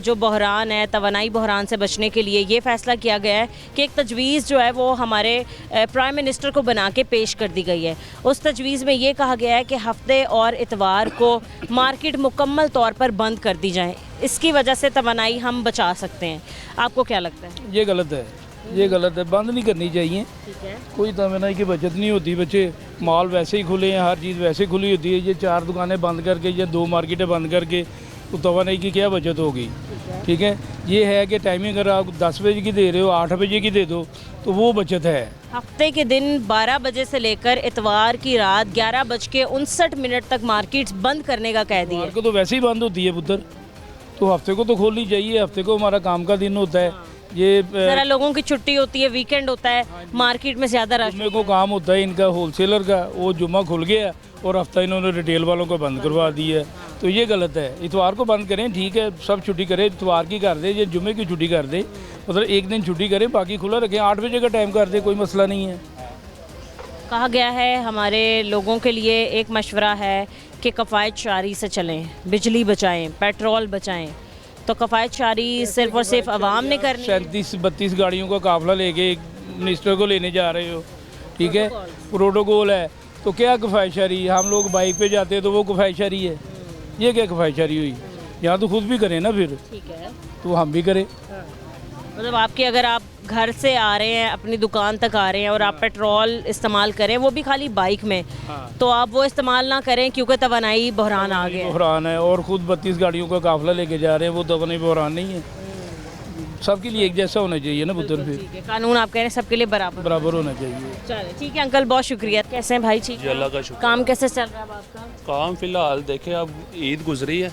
जो बहरान है, तवानाई बहरान से बचने के लिए ये फ़ैसला किया गया है कि एक तजवीज़ जो है वो हमारे प्राइम मिनिस्टर को बना के पेश कर दी गई है। उस तजवीज़ में ये कहा गया है कि हफ्ते और इतवार को मार्केट मुकम्मल तौर पर बंद कर दी जाए, इसकी वजह से तवानाई हम बचा सकते हैं। आपको क्या लगता है? ये गलत है, ये गलत है, बंद नहीं करनी चाहिए। ठीक है, कोई तवानाई की बचत नहीं होती। बच्चे मॉल वैसे ही खुले हैं, हर चीज़ वैसे खुली होती है। ये 4 दुकानें बंद करके या 2 मार्केटें बंद करके तो तवानाई की क्या बचत होगी? ठीक है, ये है कि टाइमिंग अगर आप 10 बजे की दे रहे हो, 8 बजे की दे दो तो वो बचत है। हफ्ते के दिन 12 बजे से लेकर इतवार की रात 11:59 तक मार्केट्स बंद करने का कह दिया। इतवार को तो वैसे ही बंद होती है पुत्र, तो हफ्ते को तो खोलनी चाहिए। हफ्ते को हमारा काम का दिन होता है। ये ज़रा लोगों की छुट्टी होती है, वीकेंड होता है, मार्केट में ज़्यादा रश। जुम्मे को काम होता है इनका होलसेलर का, वो जुम्मा खुल गया और हफ्ता इन्होंने रिटेल वालों को बंद करवा दिया है, तो ये गलत है। इतवार को बंद करें, ठीक है, सब छुट्टी करें, इतवार की कर दे, ये जुम्मे की छुट्टी कर दे, मतलब एक दिन छुट्टी करें, बाकी खुला रखें। 8 बजे का टाइम कर दे, कोई मसला नहीं है। कहा गया है हमारे लोगों के लिए एक मशवरा है कि कफ़ायत शारी से चलें, बिजली बचाएं, पेट्रोल बचाएं। तो कफ़ायत शारी सिर्फ और सिर्फ आवाम ने करनी है। 37-32 गाड़ियों का काफिला लेके मिनिस्टर को लेने जा रहे हो, ठीक है, प्रोटोकॉल है, तो क्या कफ़ायशारी? हम लोग बाइक पे जाते हैं तो वो कफ़ायशारी है? ये क्या कफ़ायशारी हुई? यहाँ तो खुद भी करें ना, फिर ठीक है, तो हम भी करें। मतलब आपके अगर आप घर से आ रहे हैं, अपनी दुकान तक आ रहे हैं और आप पेट्रोल इस्तेमाल करें, वो भी खाली बाइक में, तो आप वो इस्तेमाल ना करें क्योंकि तवानाई बहरान आ गया है। बहरान है, और ख़ुद 32 गाड़ियों का काफिला लेके जा रहे हैं, वो तवानाई बहरान नहीं है। सबके लिए एक जैसा होना चाहिए ना पुत्र, फिर ठीक है, कानून आप कह रहे हैं सबके लिए बराबर बराबर होना चाहिए। चलिए ठीक है अंकल, बहुत शुक्रिया। कैसे हैं भाई? ठीक जी, अल्लाह का शुक्र। काम कैसे चल रहा है अब आपका? काम फ़िलहाल देखें, अब ईद गुजरी है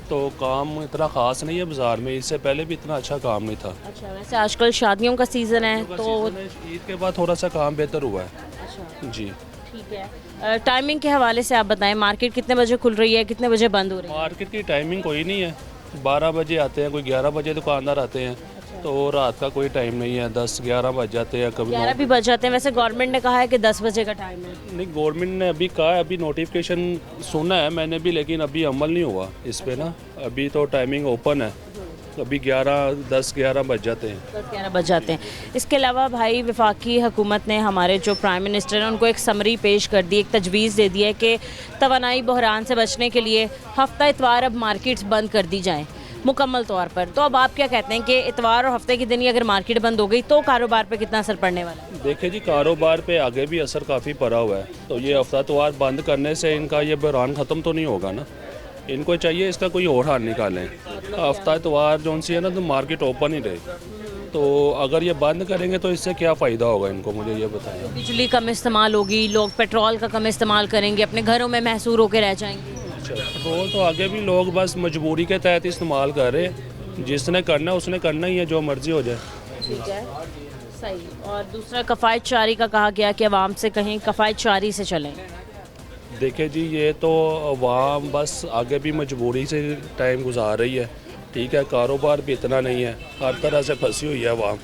तो काम इतना ख़ास नहीं है बाज़ार में। इससे पहले भी इतना अच्छा काम नहीं था। अच्छा, वैसे आजकल शादियों का सीज़न है तो ईद के बाद थोड़ा सा काम बेहतर हुआ है। अच्छा, जी, ठीक है। टाइमिंग के हवाले से आप बताएं, मार्केट कितने बजे खुल रही है, कितने बजे बंद हो रही है? मार्केट की टाइमिंग कोई नहीं है। 12 बजे आते हैं, कोई 11 बजे दुकानदार आते हैं, तो रात का कोई टाइम नहीं है। 10-11 बज जाते हैं, कभी 11 भी बज जाते हैं। वैसे गवर्नमेंट ने कहा है कि 10 बजे का टाइम है। नहीं, गवर्नमेंट ने अभी कहा है, अभी नोटिफिकेशन सुना है मैंने भी, लेकिन अभी अमल नहीं हुआ इस पे ना। अभी तो टाइमिंग ओपन है, अभी 10-11 बज जाते हैं। 10-11 बज जाते हैं। इसके अलावा भाई वफाकी हुकूमत ने, हमारे जो प्राइम मिनिस्टर हैं, उनको एक समरी पेश कर दी, एक तजवीज़ दे दी है कि तवानाई बहरान से बचने के लिए हफ्ता इतवार अब मार्केट्स बंद कर दी जाएँ मुकम्मल तौर पर। तो अब आप क्या कहते हैं कि इतवार और हफ्ते के दिन ही अगर मार्केट बंद हो गई तो कारोबार पे कितना असर पड़ने वाला है? देखिए जी, कारोबार पे आगे भी असर काफ़ी पड़ा हुआ है। तो ये हफ्ता इतवार बंद करने से इनका ये बहरान ख़त्म तो नहीं होगा ना। इनको चाहिए इसका कोई और हाल निकालें। हफ्ता इतवार जो सी है ना, तो मार्केट ओपन ही रहे। तो अगर ये बंद करेंगे तो इससे क्या फ़ायदा होगा इनको, मुझे ये बताएं। बिजली कम इस्तेमाल होगी, लोग पेट्रोल का कम इस्तेमाल करेंगे, अपने घरों में महसूर होकर रह जाएंगे। पेट्रोल तो आगे भी लोग बस मजबूरी के तहत इस्तेमाल कर रहे हैं। जिसने करना है उसने करना ही है, जो मर्जी हो जाए। ठीक है, सही। और दूसरा कफ़ायत शारी का कहा गया कि आवाम से कहीं कफ़ायत शारी से चलें। देखिए जी, ये तो अवाम बस आगे भी मजबूरी से टाइम गुजार रही है। ठीक है, कारोबार भी इतना नहीं है, हर तरह से फंसी हुई है अवाम।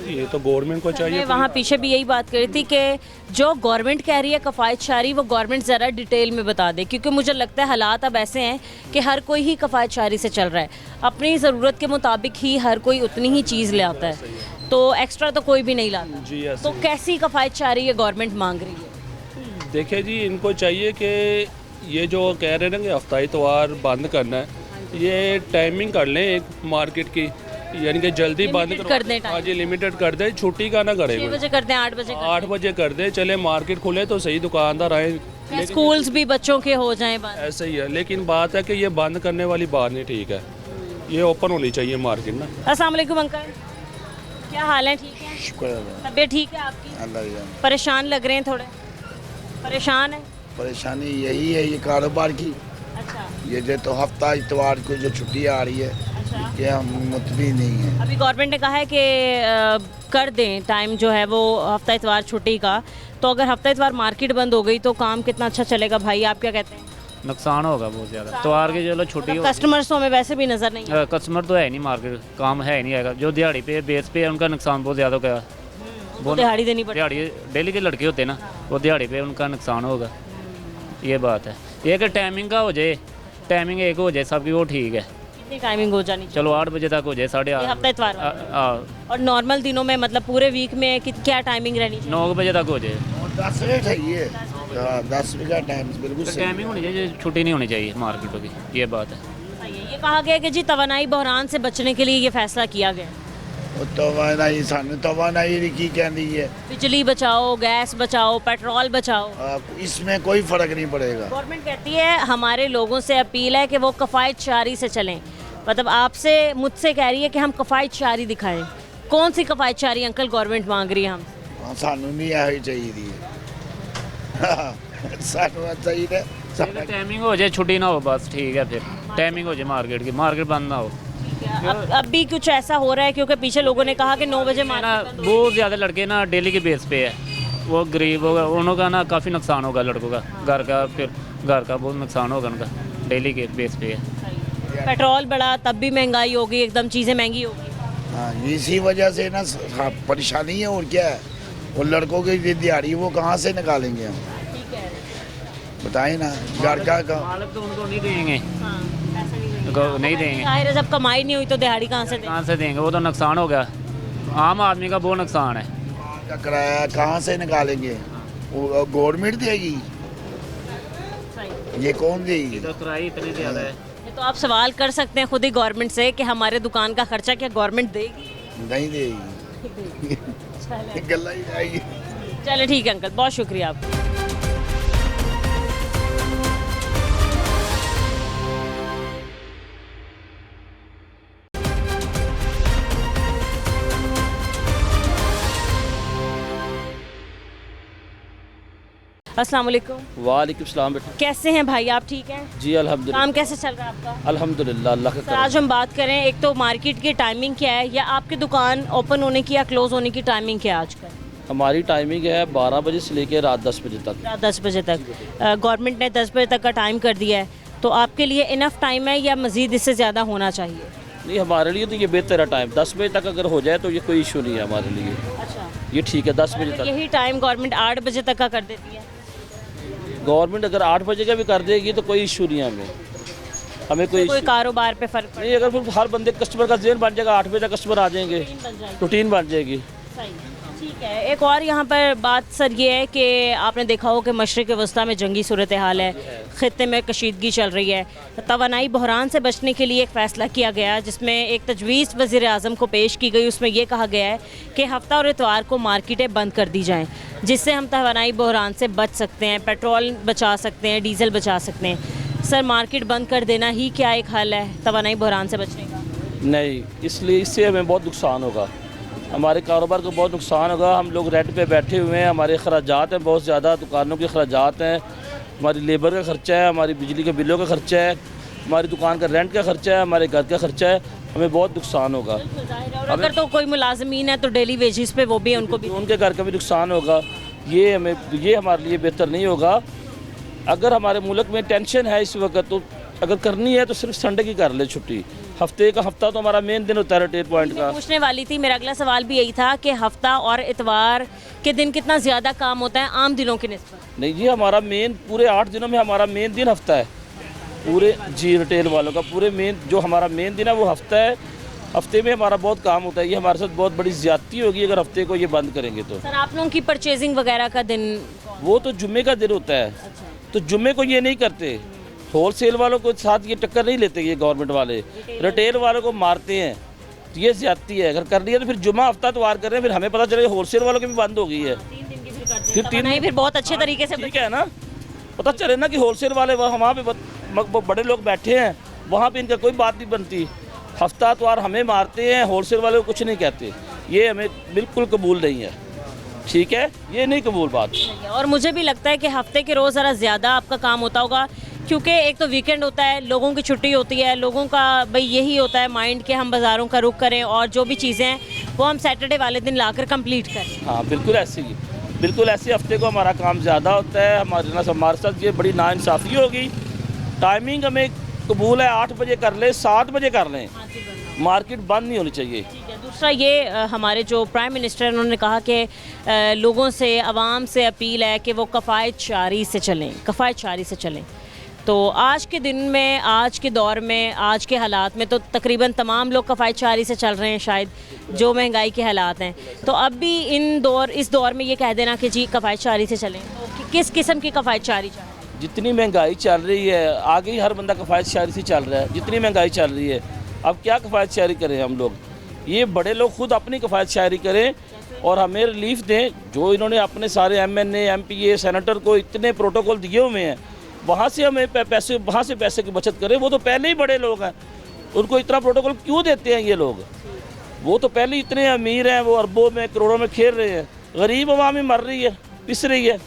ये तो गवर्नमेंट को चाहिए। मैं वहाँ पीछे भी यही बात करी थी कि जो गवर्नमेंट कह रही है कफ़ायत शारी, वो गवर्नमेंट ज़रा डिटेल में बता दे, क्योंकि मुझे लगता है हालात अब ऐसे हैं कि हर कोई ही कफ़ायत शारी से चल रहा है। अपनी ज़रूरत के मुताबिक ही हर कोई उतनी ही चीज़ ले आता है, तो एक्स्ट्रा तो कोई भी नहीं लाता। जी, ऐसे तो कैसी कफ़ायत शारी ये गवर्नमेंट मांग रही है? देखिए जी, इनको चाहिए कि ये जो कह रहे हैं ना कि हफ्ता इतवार बंद करना है, ये टाइमिंग कर लें एक मार्केट की, यानी कि जल्दी बंद कर दें। हाँ जी, लिमिटेड कर दें, छुट्टी का ना करें। 6 बजे करते हैं, 8 बजे 8 बजे कर दें, चले मार्केट खुले तो सही, दुकानदार आए, स्कूल्स भी बच्चों के हो जाएं बंद। ऐसे ही है। लेकिन बात है कि ये बंद करने वाली बात नहीं ठीक है, ये ओपन होनी चाहिए मार्केट ना। अस्सलाम वालेकुम अंकल, क्या हाल है? ठीक है, शुक्र तबीयत ठीक है आपकी? अल्लाह। परेशान लग रहे हैं थोड़े, परेशान है? परेशानी यही है ये कारोबार की। अच्छा, ये जो तो हफ्ता इतवार को जो छुट्टी आ रही है, क्या हिम्मत भी नहीं है। अभी गवर्नमेंट ने कहा है कि कर दें टाइम जो है वो हफ्ता इतवार छुट्टी का, तो अगर हफ्ता इतवार मार्केट बंद हो गई तो काम कितना अच्छा चलेगा भाई, आप क्या कहते हैं? नुकसान होगा बहुत ज़्यादा। इतवार की चलो छुट्टी हो, कस्टमर्स तो हमें वैसे भी नज़र नहीं है। कस्टमर तो है नहीं, मार्केट काम है नहीं आएगा। जो दिहाड़ी पे बेस पे है उनका नुकसान बहुत ज़्यादा होगा। वो दिहाड़ी देनी पड़ेगी। दिहाड़ी डेली के लड़के होते हैं ना, वो दिहाड़ी पे उनका नुकसान होगा। ये बात है। ये कि टाइमिंग का हो जाए, टाइमिंग एक हो जाए सबकी, वो ठीक है। कितनी टाइमिंग हो जानी चाहिए? चलो 8 बजे तक हो जाए, 8:30 हफ्ता इतवार और नॉर्मल दिनों में मतलब पूरे वीक में क्या टाइमिंग रहनी चाहिए? 9 बजे तक हो जाए। 10 बजे चाहिए, 10 बजे का टाइम बिल्कुल सही। टाइमिंग होनी चाहिए, छुट्टी नहीं होनी चाहिए मार्केटों की, ये बात है। ये कहा गया कि जी तवानाई बहरान से बचने के लिए ये फैसला किया गया। तवानाई सानू तवानाई की कहती है, बिजली बचाओ, गैस बचाओ, पेट्रोल बचाओ, इसमें कोई फ़र्क नहीं पड़ेगा। गवर्नमेंट कहती है हमारे लोगों से अपील है कि वो कफ़ायत शारी से चलें। मतलब आपसे मुझसे कह रही है कि हम कफ़ायत शारी दिखाएं। कौन सी कफ़ायत शारी अंकल गवर्नमेंट मांग रही है हम? सानू नहीं आई चाहिए सानू चाहिए टाइमिंग हो जाए, छुट्टी ना हो, बस ठीक है। फिर टाइमिंग हो जाए मार्केट की, मार्केट बंद ना हो। अब भी कुछ ऐसा हो रहा है क्योंकि पीछे लोगों ने कहा कि 9 बजे मार्केट बंद बहुत ज़्यादा लड़के ना डेली के बेस पे है, वो गरीब होगा, उनका ना काफ़ी नुकसान होगा लड़कों का, घर का, फिर घर का बहुत नुकसान होगा उनका, डेली के बेस पे है। पेट्रोल बढ़ा तब भी महंगाई होगी, एकदम चीज़ें महंगी होगी। हाँ, इसी वजह से ना परेशानी है। और क्या है, वो लड़कों की दिहाड़ी वो कहाँ से निकालेंगे हम, बताएं ना। घर का मालिक तो उनको नहीं देंगे, नहीं देंगे। जाहिर है जब कमाई नहीं हुई तो दिहाड़ी कहाँ से देंगे? वो तो नुकसान हो गया, आम आदमी का बहुत नुकसान है। का किराया कहाँ से निकालेंगे, वो गवर्नमेंट देगी, ये कौन देगी? तो किराया इतनी ज़्यादा है। तो आप सवाल कर सकते हैं खुद ही गवर्नमेंट से कि हमारे दुकान का खर्चा क्या गवर्नमेंट देगी? नहीं देगी। गल्ला ही आएगी। चलो ठीक है अंकल, बहुत शुक्रिया आपका। अस्सलाम वालेकुम। वालेकुम सलाम बेटा। कैसे हैं भाई आप, ठीक हैं? जी अल्हम्दुलिल्लाह। काम कैसे चल रहा है आपका? अल्हम्दुलिल्लाह, अल्लाह का सर आज हम बात करें, एक तो मार्केट की टाइमिंग क्या है, या आपकी दुकान ओपन होने की या क्लोज होने की टाइमिंग क्या है आजकल? हमारी टाइमिंग है 12 बजे से लेकर रात 10 बजे तक। रात 10 बजे तक। गवर्नमेंट ने 10 बजे तक का टाइम कर दिया है, तो आपके लिए इनफ टाइम है या मज़ीद इससे ज़्यादा होना चाहिए? नहीं, हमारे लिए तो ये बेहतर है टाइम। 10 बजे तक अगर हो जाए तो ये कोई इशू नहीं है हमारे लिए। अच्छा, ये ठीक है 10 बजे तक। यही टाइम गवर्नमेंट 8 बजे तक का कर देती है। गवर्नमेंट अगर 8 बजे का भी कर देगी तो कोई इशू नहीं है हमें कोई कारोबार पे फर्क नहीं। अगर फिर हर बंदे कस्टमर का ज़हन बन जाएगा, 8 बजे तक कस्टमर आ जाएंगे, रूटीन बन जाएगी। सही, ठीक है। एक और यहाँ पर बात सर ये है कि आपने देखा हो कि मशरिक़ वस्ता में जंगी सूरत हाल है, ख़ित्ते में कशीदगी चल रही है। तवानाई बहरान से बचने के लिए एक फ़ैसला किया गया जिसमें एक तजवीज़ वज़ीर आज़म को पेश की गई। उसमें यह कहा गया है कि हफ्ता और इतवार को मार्केटें बंद कर दी जाएँ, जिससे हम तवानाई बहरान से बच सकते हैं, पेट्रोल बचा सकते हैं, डीज़ल बचा सकते हैं। सर मार्केट बंद कर देना ही क्या एक हल है तवानाई बहरान से बचने का? नहीं, इसलिए इससे हमें बहुत नुकसान होगा, हमारे कारोबार को बहुत नुकसान होगा। हम लोग रेंट पे बैठे हुए हैं, हमारे अखराजात हैं बहुत ज़्यादा, दुकानों के अखराजात हैं, हमारी लेबर का ख़र्चा है, हमारी बिजली के बिलों का ख़र्चा है, हमारी दुकान का रेंट का ख़र्चा है, हमारे घर का ख़र्चा है, हमें बहुत नुकसान होगा। और अगर तो कोई मुलाजमीन है तो डेली वेजेस पे वो भी उनके घर का भी नुकसान होगा। ये हमारे लिए बेहतर नहीं होगा। अगर हमारे मुल्क में टेंशन है इस वक्त, तो अगर करनी है तो सिर्फ संडे की कर ले छुट्टी। हफ्ते का हफ्ता तो हमारा मेन दिन होता है रिटेल पॉइंट का। पूछने वाली थी, मेरा अगला सवाल भी यही था कि हफ्ता और इतवार के दिन कितना ज़्यादा काम होता है आम दिनों की निस्बत? नहीं जी, हमारा मेन पूरे 8 दिनों में हमारा मेन दिन हफ्ता है पूरे जी रिटेल वालों का। पूरे मेन जो हमारा मेन दिन है वो हफ्ता है। हफ्ते में हमारा बहुत काम होता है। ये हमारे साथ बहुत बड़ी ज़्यादती होगी अगर हफ्ते को ये बंद करेंगे तो। सर आप लोगों की परचेजिंग वगैरह का दिन? वो तो जुम्मे का दिन होता है। तो जुम्मे को ये नहीं करते, होल सेल वालों को साथ ये टक्कर नहीं लेते ये गवर्नमेंट वाले, रिटेल वालों को मारते हैं। तो ये ज़्यादती है। अगर कर लिया तो फिर जुम्मा हफ्ता इतवार कर रहे हैं, फिर हमें पता चले होल सेल वालों की भी बंद हो गई है। फिर 3 दिन फिर बहुत अच्छे तरीके से ठीक है ना, पता चले ना कि होल सेल वाले वहाँ पे बड़े लोग बैठे हैं, वहाँ पे इनका कोई बात नहीं बनती। हफ्ता इतवार हमें मारते हैं, होल सेल वाले को कुछ नहीं कहते। ये हमें बिल्कुल कबूल नहीं है, ठीक है, ये नहीं कबूल बात। और मुझे भी लगता है कि हफ्ते के रोज़ ज़रा ज़्यादा आपका काम होता होगा क्योंकि एक तो वीकेंड होता है, लोगों की छुट्टी होती है, लोगों का भाई यही होता है माइंड कि हम बाज़ारों का रुख करें और जो भी चीज़ें हैं वो हम सैटरडे वाले दिन लाकर कंप्लीट करें। हाँ बिल्कुल ऐसे ही, बिल्कुल ऐसे हफ्ते को हमारा काम ज़्यादा होता है। हमारे साथ ये बड़ी नाइंसाफ़ी होगी। टाइमिंग हमें कबूल है 8 बजे कर लें, 7 बजे कर लें, मार्केट बंद नहीं होनी चाहिए। दूसरा ये हमारे जो प्राइम मिनिस्टर हैं उन्होंने कहा कि लोगों से, आवाम से अपील है कि वो कफ़ायत जारी से चलें, कफ़ायत जारी से चलें। तो आज के दिन में, आज के दौर में, आज के हालात में तो तकरीबन तमाम लोग कफ़ायत जारी से चल रहे हैं, शायद जो महंगाई के हालात हैं। तो अब भी इस दौर में ये कह देना कि जी कफ़ायत जारी से चलें, तो किस किस्म की कफ़ायत जारी चाहिए? जितनी महंगाई चल रही है, आगे ही हर बंदा कफ़ायत शारी से चल रहा है। जितनी महंगाई चल रही है, अब क्या कफ़ायत शारी करें हम लोग? ये बड़े लोग खुद अपनी कफ़ायत शारी करें और हमें रिलीफ दें। जो इन्होंने अपने सारे MNA, MPA, सेनेटर को इतने प्रोटोकॉल दिए हुए हैं, वहाँ से हमें पैसे की बचत करें। वो तो पहले ही बड़े लोग हैं, उनको इतना प्रोटोकॉल क्यों देते हैं ये लोग? वो तो पहले ही इतने अमीर हैं, वो अरबों में करोड़ों में खेल रहे हैं। गरीब अवाम ही मर रही है, पिस रही है,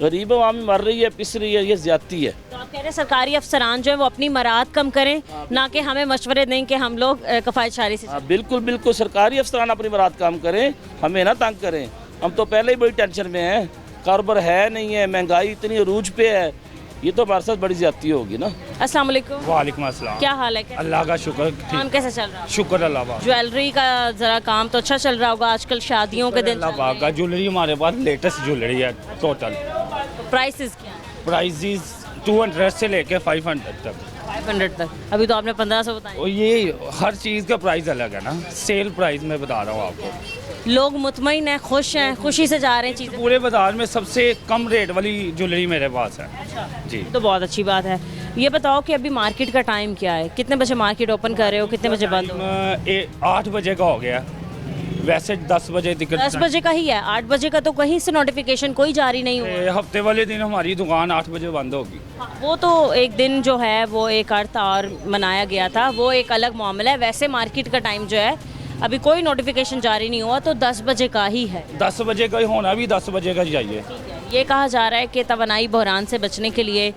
गरीब अवाम मर रही है, पिस रही है, ये ज़्यादती है। तो आप कह रहे हैं सरकारी अफसरान जो है वो अपनी मराद कम करें, ना कि हमें मशवरे दें कि हम लोग कफ़ायत जारी से। हाँ बिल्कुल बिल्कुल, सरकारी अफसरान अपनी मराद काम करें, हमें ना तंग करें। हम तो पहले ही बड़ी टेंशन में हैं, कारोबार है नहीं है, महंगाई इतनी अरूज पे है, ये तो हमारे साथ बड़ी ज़्यादती होगी ना। अस्सलाम वालेकुम। वालेकुम अस्सलाम। क्या हाल है? अल्लाह का शुक्र। काम कैसा चल रहा है? शुक्र अल्लाह पाक। ज्वेलरी का ज़रा काम तो अच्छा चल रहा होगा आजकल, शादियों के दिन। अल्लाह पाक का ज्वेलरी हमारे पास लेटेस्ट ज्वेलरी है टोटल। प्राइसेस क्या है? प्राइसेस 200 से लेके 500 तक। 500 तक? अभी तो आपने 1500 बताया। और ये हर चीज़ का प्राइस अलग है ना, सेल प्राइस में बता रहा हूँ आपको। लोग मुतमईन हैं, खुश हैं, खुशी से जा रहे हैं चीज़ें। पूरे बाजार में सबसे कम रेट वाली ज्वेलरी मेरे पास है। अच्छा जी, तो बहुत अच्छी बात है। ये बताओ कि अभी मार्केट का टाइम क्या है? कितने बजे मार्केट ओपन कर रहे हो, कितने बजे बंद हो? 8 बजे का हो गया, वैसे 10 बजे तक। 10 बजे का ही है, 8 बजे का तो कहीं से नोटिफिकेशन कोई जारी नहीं हुआ। हफ्ते वाले दिन हमारी दुकान 8 बजे बंद होगी। वो तो एक दिन जो है वो एक अर्थ और मनाया गया था, वो एक अलग मामला है। वैसे मार्केट का टाइम जो है अभी कोई नोटिफिकेशन जारी नहीं हुआ, तो 10 बजे का ही है। 10 बजे का ही होना, भी 10 बजे का ही चाहिए। ये कहा जा रहा है कि तवानाई बहरान से बचने के लिए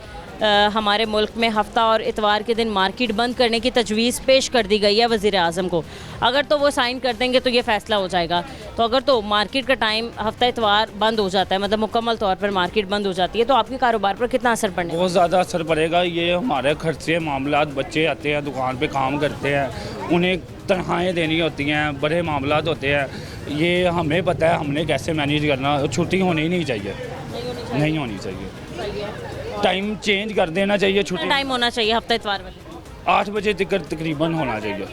हमारे मुल्क में हफ्ता और इतवार के दिन मार्केट बंद करने की तजवीज़ पेश कर दी गई है वज़ीर आज़म को। अगर तो वो साइन कर देंगे तो ये फ़ैसला हो जाएगा। तो अगर तो मार्केट का टाइम हफ्ता इतवार बंद हो जाता है, मतलब मुकम्मल तौर पर मार्केट बंद हो जाती है, तो आपके कारोबार पर कितना असर पड़ेगा? बहुत ज़्यादा असर पड़ेगा। ये हमारे खर्चे मामलात, बच्चे आते हैं दुकान पे काम करते हैं, उन्हें तनख्वाहें देनी होती हैं, बड़े मामलात होते हैं। ये हमें पता है हमने कैसे मैनेज करना। छुट्टी होनी ही नहीं चाहिए, नहीं होनी चाहिए। टाइम चेंज कर देना चाहिए। छुट्टी टाइम होना चाहिए हफ्ता इतवार वाले 8 बजे तक तकरीबन होना चाहिए,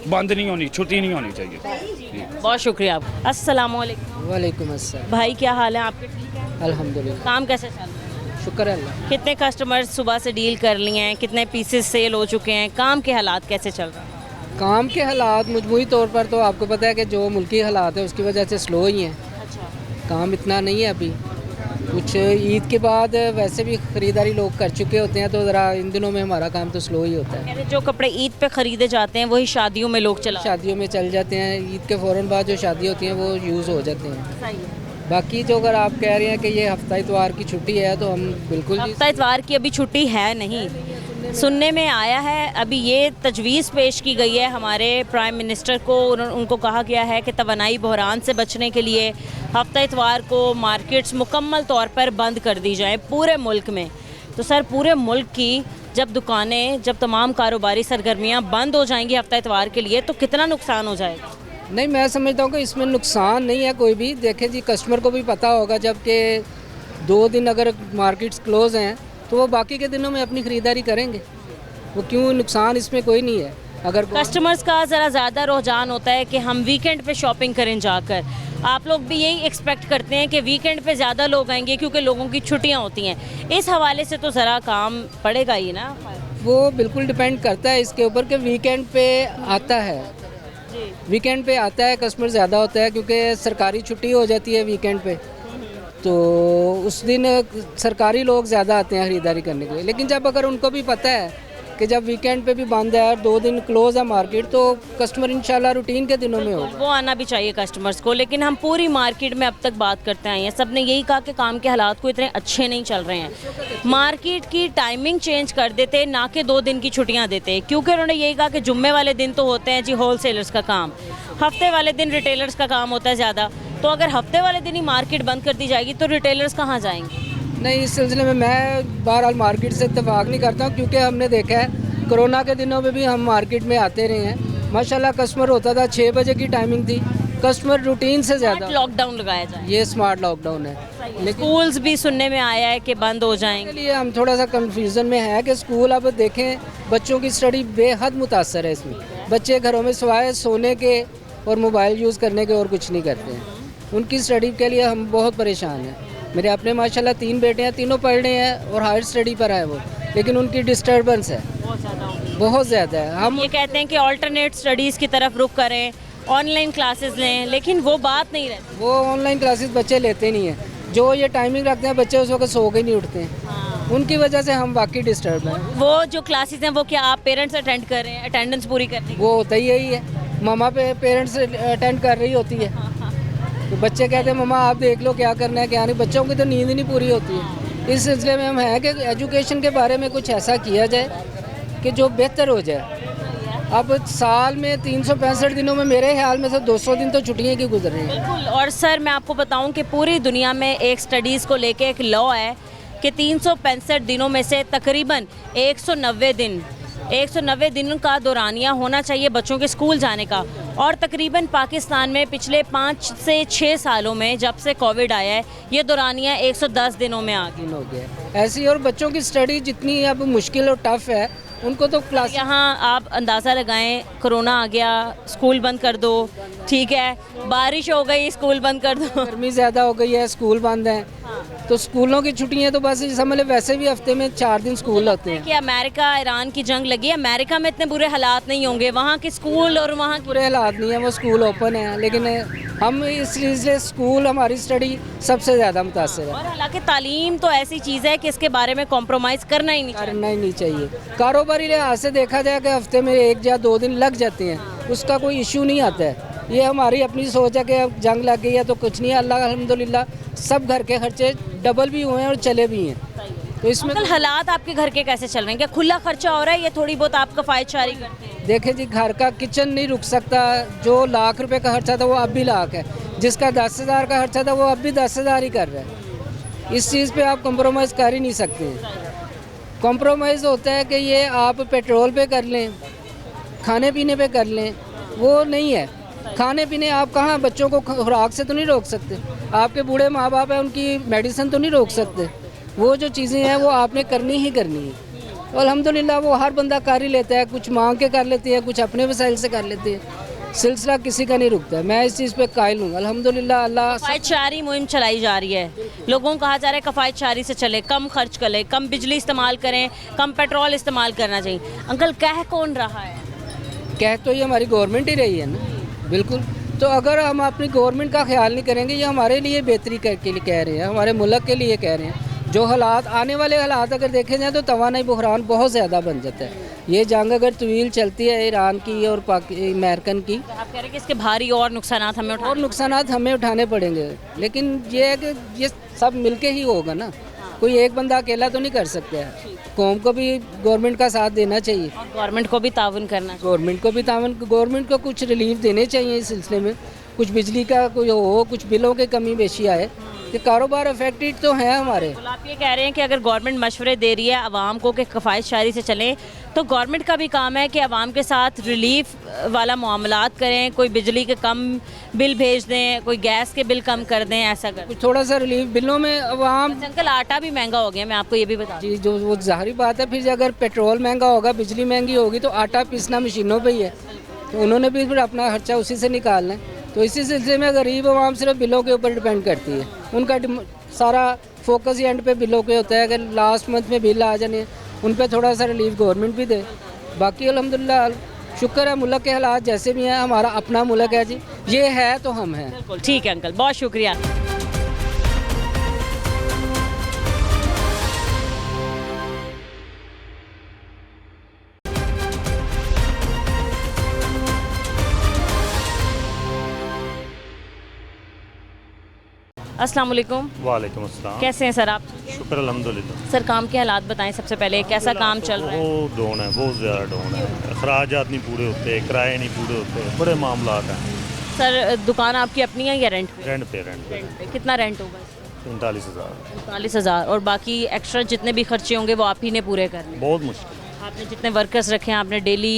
बंद नहीं होनी, छुट्टी नहीं होनी चाहिए। बहुत शुक्रिया आपका। अस्सलाम वालेकुम। वालेकुम अस्सलाम। भाई क्या हाल है आपके? ठीक है अल्हम्दुलिल्लाह। काम कैसे चल रहा है? शुक्र अल्लाह। कितने कस्टमर्स सुबह से डील कर लिए हैं, कितने पीसेस सेल हो चुके हैं, काम के हालात कैसे चल रहे हैं? काम के हालात मजमूई तौर पर तो आपको पता है कि जो मुल्की हालात है उसकी वजह से स्लो ही हैं। अच्छा, काम इतना नहीं है अभी। कुछ ईद के बाद वैसे भी ख़रीदारी लोग कर चुके होते हैं, तो ज़रा इन दिनों में हमारा काम तो स्लो ही होता है। जो कपड़े ईद पे ख़रीदे जाते हैं वही शादियों में लोग चला शादियों में चल जाते हैं। ईद के फ़ौरन बाद जो शादी होती हैं वो यूज़ हो जाते हैं। बाकी जो अगर आप कह रहे हैं कि ये हफ्ता इतवार की छुट्टी है, तो हम बिल्कुल हफ्ता इतवार की अभी छुट्टी है नहीं। सुनने में आया है, अभी ये तजवीज़ पेश की गई है हमारे प्राइम मिनिस्टर को। उनको कहा गया है कि तवानाई बहरान से बचने के लिए हफ्ता इतवार को मार्केट्स मुकम्मल तौर पर बंद कर दी जाएँ पूरे मुल्क में। तो सर, पूरे मुल्क की जब दुकानें, जब तमाम कारोबारी सरगर्मियाँ बंद हो जाएंगी हफ्ता इतवार के लिए, तो कितना नुकसान हो जाएगा? नहीं, मैं समझता हूँ कि इसमें नुकसान नहीं है कोई भी। देखें जी, कस्टमर को भी पता होगा जबकि 2 दिन अगर मार्केट्स क्लोज़ हैं तो वो बाकी के दिनों में अपनी ख़रीदारी करेंगे। वो क्यों, नुकसान इसमें कोई नहीं है। अगर कस्टमर्स का ज़रा ज़्यादा रुझान होता है कि हम वीकेंड पे शॉपिंग करें जाकर। आप लोग भी यही एक्सपेक्ट करते हैं कि वीकेंड पे ज़्यादा लोग आएंगे क्योंकि लोगों की छुट्टियां होती हैं। इस हवाले से तो ज़रा काम पड़ेगा ही ना। वो बिल्कुल डिपेंड करता है इसके ऊपर कि वीकेंड पे आता है। वीकेंड पे आता है कस्टमर ज़्यादा होता है क्योंकि सरकारी छुट्टी हो जाती है वीकेंड पे, तो उस दिन सरकारी लोग ज़्यादा आते हैं ख़रीदारी करने के लिए। लेकिन जब अगर उनको भी पता है कि जब वीकेंड पे भी बंद है और 2 दिन क्लोज है मार्केट, तो कस्टमर इंशाल्लाह रूटीन के दिनों में होगा। वो आना भी चाहिए कस्टमर्स को। लेकिन हम पूरी मार्केट में अब तक बात करते आए हैं, सब ने यही कहा कि काम के हालात को इतने अच्छे नहीं चल रहे हैं। मार्केट की टाइमिंग चेंज कर देते ना कि 2 दिन की छुट्टियां देते, क्योंकि उन्होंने यही कहा कि जुम्मे वाले दिन तो होते हैं जी होल सेलर्स का काम, हफ्ते वाले दिन रिटेलर्स का काम होता है ज़्यादा। तो अगर हफ्ते वाले दिन ही मार्केट बंद कर दी जाएगी तो रिटेलर्स कहाँ जाएंगे? नहीं, इस सिलसिले में मैं बहरहाल मार्केट से इत्तेफाक नहीं करता हूँ, क्योंकि हमने देखा है कोरोना के दिनों में भी हम मार्केट में आते रहे हैं। माशाल्लाह कस्टमर होता था, 6 बजे की टाइमिंग थी, कस्टमर रूटीन से ज़्यादा। लॉकडाउन लगाया जाए, ये स्मार्ट लॉकडाउन है, लेकिन स्कूल्स भी सुनने में आया है कि बंद हो जाएंगे। इसलिए हम थोड़ा सा कंफ्यूजन में है कि स्कूल अब देखें, बच्चों की स्टडी बेहद मुतासर है इसमें। बच्चे घरों में सिवाय सोने के और मोबाइल यूज़ करने के और कुछ नहीं करते हैं। उनकी स्टडी के लिए हम बहुत परेशान हैं। मेरे अपने माशाल्लाह 3 बेटे हैं, तीनों पढ़ रहे हैं और हायर स्टडी पर है वो, लेकिन उनकी डिस्टर्बेंस है बहुत ज़्यादा है। हम ये कहते हैं कि ऑल्टरनेट स्टडीज़ की तरफ रुख करें, ऑनलाइन क्लासेस लें, लेकिन वो बात नहीं रहती। वो ऑनलाइन क्लासेस बच्चे लेते नहीं हैं, जो ये टाइमिंग रखते हैं बच्चे उस वक्त सो के नहीं उठते हैं। उनकी वजह से हम वाकई डिस्टर्ब हैं। वो जो क्लासेस हैं वो क्या आप पेरेंट्स अटेंड कर रहे हैं, अटेंडेंस पूरी करने की? वो होता ही यही है, मामा पे पेरेंट्स अटेंड कर रही होती है, तो बच्चे कहते हैं मम्मा आप देख लो क्या करना है क्या नहीं। बच्चों की तो नींद ही नहीं पूरी होती है। इस सिलसिले में हम हैं कि एजुकेशन के बारे में कुछ ऐसा किया जाए कि जो बेहतर हो जाए। अब साल में 365 दिनों में मेरे ख्याल में से 200 दिन तो छुट्टियाँ की गुजर रही हैं। बिल्कुल। और सर मैं आपको बताऊं कि पूरी दुनिया में एक स्टडीज़ को लेके एक लॉ है कि 365 दिनों में से तकरीबन 190 दिन का दौरानिया होना चाहिए बच्चों के स्कूल जाने का। और तकरीबन पाकिस्तान में पिछले 5 से 6 सालों में जब से कोविड आया है ये दौरानिया 110 दिनों में आ गया। ऐसी और बच्चों की स्टडी जितनी अब मुश्किल और टफ है, उनको तो क्लास यहाँ आप अंदाज़ा लगाएं, कोरोना आ गया स्कूल बंद कर दो, ठीक है, बारिश हो गई स्कूल बंद कर दो, गर्मी ज़्यादा हो गई है स्कूल बंद हैं। तो स्कूलों की छुट्टियां तो बस समझ लें, वैसे भी हफ्ते में 4 दिन स्कूल होते हैं। कि अमेरिका ईरान की जंग लगी है, अमेरिका में इतने बुरे हालात नहीं होंगे, वहाँ के स्कूल और वहाँ बुरे हालात नहीं है, वो स्कूल ओपन है, लेकिन हम इसलिए स्कूल हमारी स्टडी सबसे ज़्यादा मुतासर है। और हालांकि तालीम तो ऐसी चीज़ है कि इसके बारे में कॉम्प्रोमाइज़ करना ही नहीं चाहिए। कारोबारी लिहाज से देखा जाए कि हफ्ते में 1 या 2 दिन लग जाते हैं, उसका कोई इशू नहीं आता है। ये हमारी अपनी सोच है कि अब जंग लग गई है तो कुछ नहीं है, अल्लाह अल्हम्दुलिल्लाह सब घर के खर्चे डबल भी हुए हैं और चले भी हैं। तो इसमें हालात आपके घर के कैसे चल रहे हैं? क्या खुला खर्चा हो रहा है, ये थोड़ी बहुत आप कफ़ायतशारी करते हैं? देखें जी, घर का किचन नहीं रुक सकता। जो लाख रुपए का खर्चा था वो अब भी लाख है, जिसका 10,000 का खर्चा था वो अब भी 10,000 ही कर रहा है। इस चीज़ पे आप कंप्रोमाइज़ कर ही नहीं सकते हैं। कंप्रोमाइज़ होता है कि ये आप पेट्रोल पे कर लें, खाने पीने पे कर लें, वो नहीं है। खाने पीने आप कहाँ बच्चों को खुराक से तो नहीं रोक सकते, आपके बूढ़े माँ बाप हैं उनकी मेडिसिन तो नहीं रोक सकते। वो जो चीज़ें हैं वो आपने करनी ही करनी है। तो अल्हम्दुलिल्लाह वो हर बंदा कर ही लेता है, कुछ मांग के कर लेते हैं, कुछ अपने वसाइल से कर लेते हैं। सिलसिला किसी का नहीं रुकता है। मैं इस चीज़ पे कायल हूँ अल्हम्दुलिल्लाह। अल्लाह कफ़ायतशारी मुहिम चलाई जा रही है, लोगों को कहा जा रहा है कफ़ायतशारी से चले, कम खर्च करें, कम बिजली इस्तेमाल करें, कम पेट्रोल इस्तेमाल करना चाहिए। अंकल कह कौन रहा है? कह तो ये हमारी गवर्नमेंट ही रही है ना, बिल्कुल। तो अगर हम अपनी गवर्नमेंट का ख्याल नहीं करेंगे, ये हमारे लिए बेहतरी के लिए कह रहे हैं, हमारे मुल्क के लिए कह रहे हैं। जो हालात आने वाले हालात अगर देखे जाएँ तो तवानाई बहरान बहुत ज़्यादा बन जाता है। ये जंग अगर तवील चलती है ईरान की और अमेरिकन की, आप कह रहे हैं कि इसके भारी और नुकसानात हमें उठाने पड़ेंगे। लेकिन ये है कि ये सब मिलके ही होगा ना, कोई एक बंदा अकेला तो नहीं कर सकता है। कौम को भी गवर्नमेंट का साथ देना चाहिए और गवर्नमेंट को भी ताउन करना चाहिए। गवर्नमेंट को कुछ रिलीफ देने चाहिए इस सिलसिले में, कुछ बिजली का कोई हो, कुछ बिलों की कमी बेशी आए, कि कारोबार अफेक्टेड तो हैं हमारे। आप ये कह रहे हैं कि अगर गवर्नमेंट मशवरे दे रही है आवाम को कि कफ़ायतशारी से चलें, तो गवर्नमेंट का भी काम है कि आवाम के साथ रिलीफ वाला मामलात करें, कोई बिजली के कम बिल भेज दें, कोई गैस के बिल कम कर दें, ऐसा कर कुछ थोड़ा सा रिलीफ बिलों में आवाम। अंकल आटा भी महंगा हो गया, मैं आपको ये भी बता जी, जो वो ज़ाहिर बात है, फिर अगर पेट्रोल महंगा होगा, बिजली महंगी होगी तो आटा पीसना मशीनों पर ही है, तो उन्होंने भी फिर अपना खर्चा उसी से निकालना है। तो इसी सिलसिले में गरीब आवाम सिर्फ बिलों के ऊपर डिपेंड करती है, उनका सारा फोकस ही एंड पे बिलों पे होता है कि लास्ट मंथ में बिल आ जाने, उन पे थोड़ा सा रिलीफ गवर्नमेंट भी दे। बाकी अल्हम्दुलिल्लाह शुक्र है, मुल्क के हालात जैसे भी हैं, हमारा अपना मुल्क है जी, ये है तो हम हैं। ठीक है अंकल, बहुत शुक्रिया। अस्सलाम वालेकुम। वालेकुम अस्सलाम। कैसे हैं सर आप? शुक्र अल्हम्दुलिल्लाह। सर काम के हालात बताएं सबसे पहले, कैसा काम चल रहा है? बहुत डाउन है, बहुत ज़्यादा डाउन है। अखराजात नहीं पूरे होते, किराए नहीं पूरे होते, बड़े मामला हैं। सर दुकान आपकी अपनी है या रेंट पे? रेंट पे। कितना रेंट होगा? 39,000। 39,000। और बाकी एक्स्ट्रा जितने भी खर्चे होंगे वो आप ही ने पूरे करने? बहुत मुश्किल। आपने जितने वर्कर्स रखे हैं, आपने डेली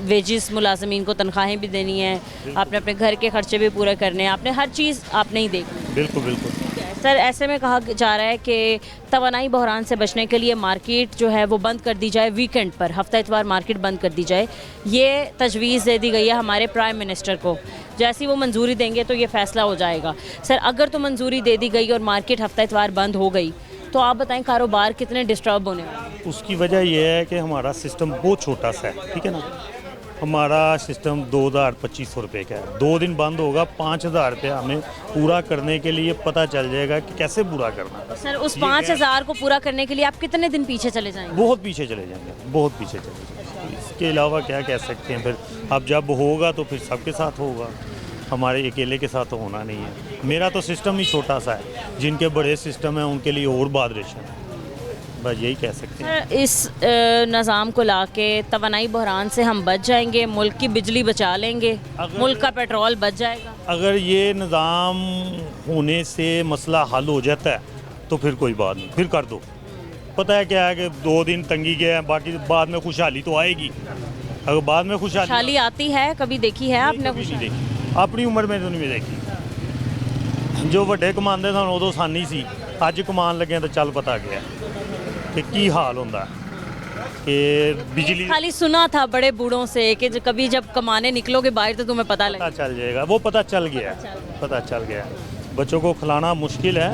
वेजेस मुलाजमीन को तनख्वाहें भी देनी है, आपने अपने घर के खर्चे भी पूरे करने हैं, आपने हर चीज़ आपने ही देखनी। बिल्कुल बिल्कुल। सर ऐसे में कहा जा रहा है कि तवानाई बहरान से बचने के लिए मार्केट जो है वो बंद कर दी जाए, वीकेंड पर हफ्ता इतवार मार्केट बंद कर दी जाए। ये तजवीज़ दे दी गई है हमारे प्राइम मिनिस्टर को। जैसी वो मंजूरी देंगे तो ये फ़ैसला हो जाएगा। सर अगर तो मंजूरी दे दी गई और मार्केट हफ्ता इतवार बंद हो गई तो आप बताएं कारोबार कितने डिस्टर्ब होने वाले? उसकी वजह यह है कि हमारा सिस्टम बहुत छोटा सा है, ठीक है ना। हमारा सिस्टम 2,000-2,500 रुपये का है। 2 दिन बंद होगा, 5,000 रुपये हमें पूरा करने के लिए पता चल जाएगा कि कैसे पूरा करना है। सर उस 5,000 को पूरा करने के लिए आप कितने दिन पीछे चले जाएंगे? बहुत पीछे चले जाएंगे, बहुत पीछे चले जाएंगे। इसके अलावा क्या कह सकते हैं? फिर अब जब होगा तो फिर सबके साथ होगा, हमारे अकेले के साथ तो होना नहीं है। मेरा तो सिस्टम ही छोटा सा है, जिनके बड़े सिस्टम हैं उनके लिए और बादरेशन है, बस यही कह सकते हैं। इस निज़ाम को ला के तवानाई बहरान से हम बच जाएंगे, मुल्क की बिजली बचा लेंगे, मुल्क का पेट्रोल बच जाएगा। अगर ये निज़ाम होने से मसला हल हो जाता है तो फिर कोई बात नहीं, फिर कर दो। पता है क्या है कि 2 दिन तंगी गए हैं, बाकी बाद में खुशहाली तो आएगी। अगर बाद में खुशहाली आती है, कभी देखी है आपने? खुशहाली देखी अपनी उम्र में तो नहीं देखी। जो ਵੱਡੇ कमाते सन उदों सानी सी, अज कमान लगे तो चल पता गया कि की हाल होंदा कि बिजली। खाली सुना था बड़े बूढ़ों से कि कभी जब कमाने निकलोगे बाहर तो तुम्हें पता लगेगा। चल जाएगा, वो पता चल गया, पता चल गया। बच्चों को खिलाना मुश्किल है,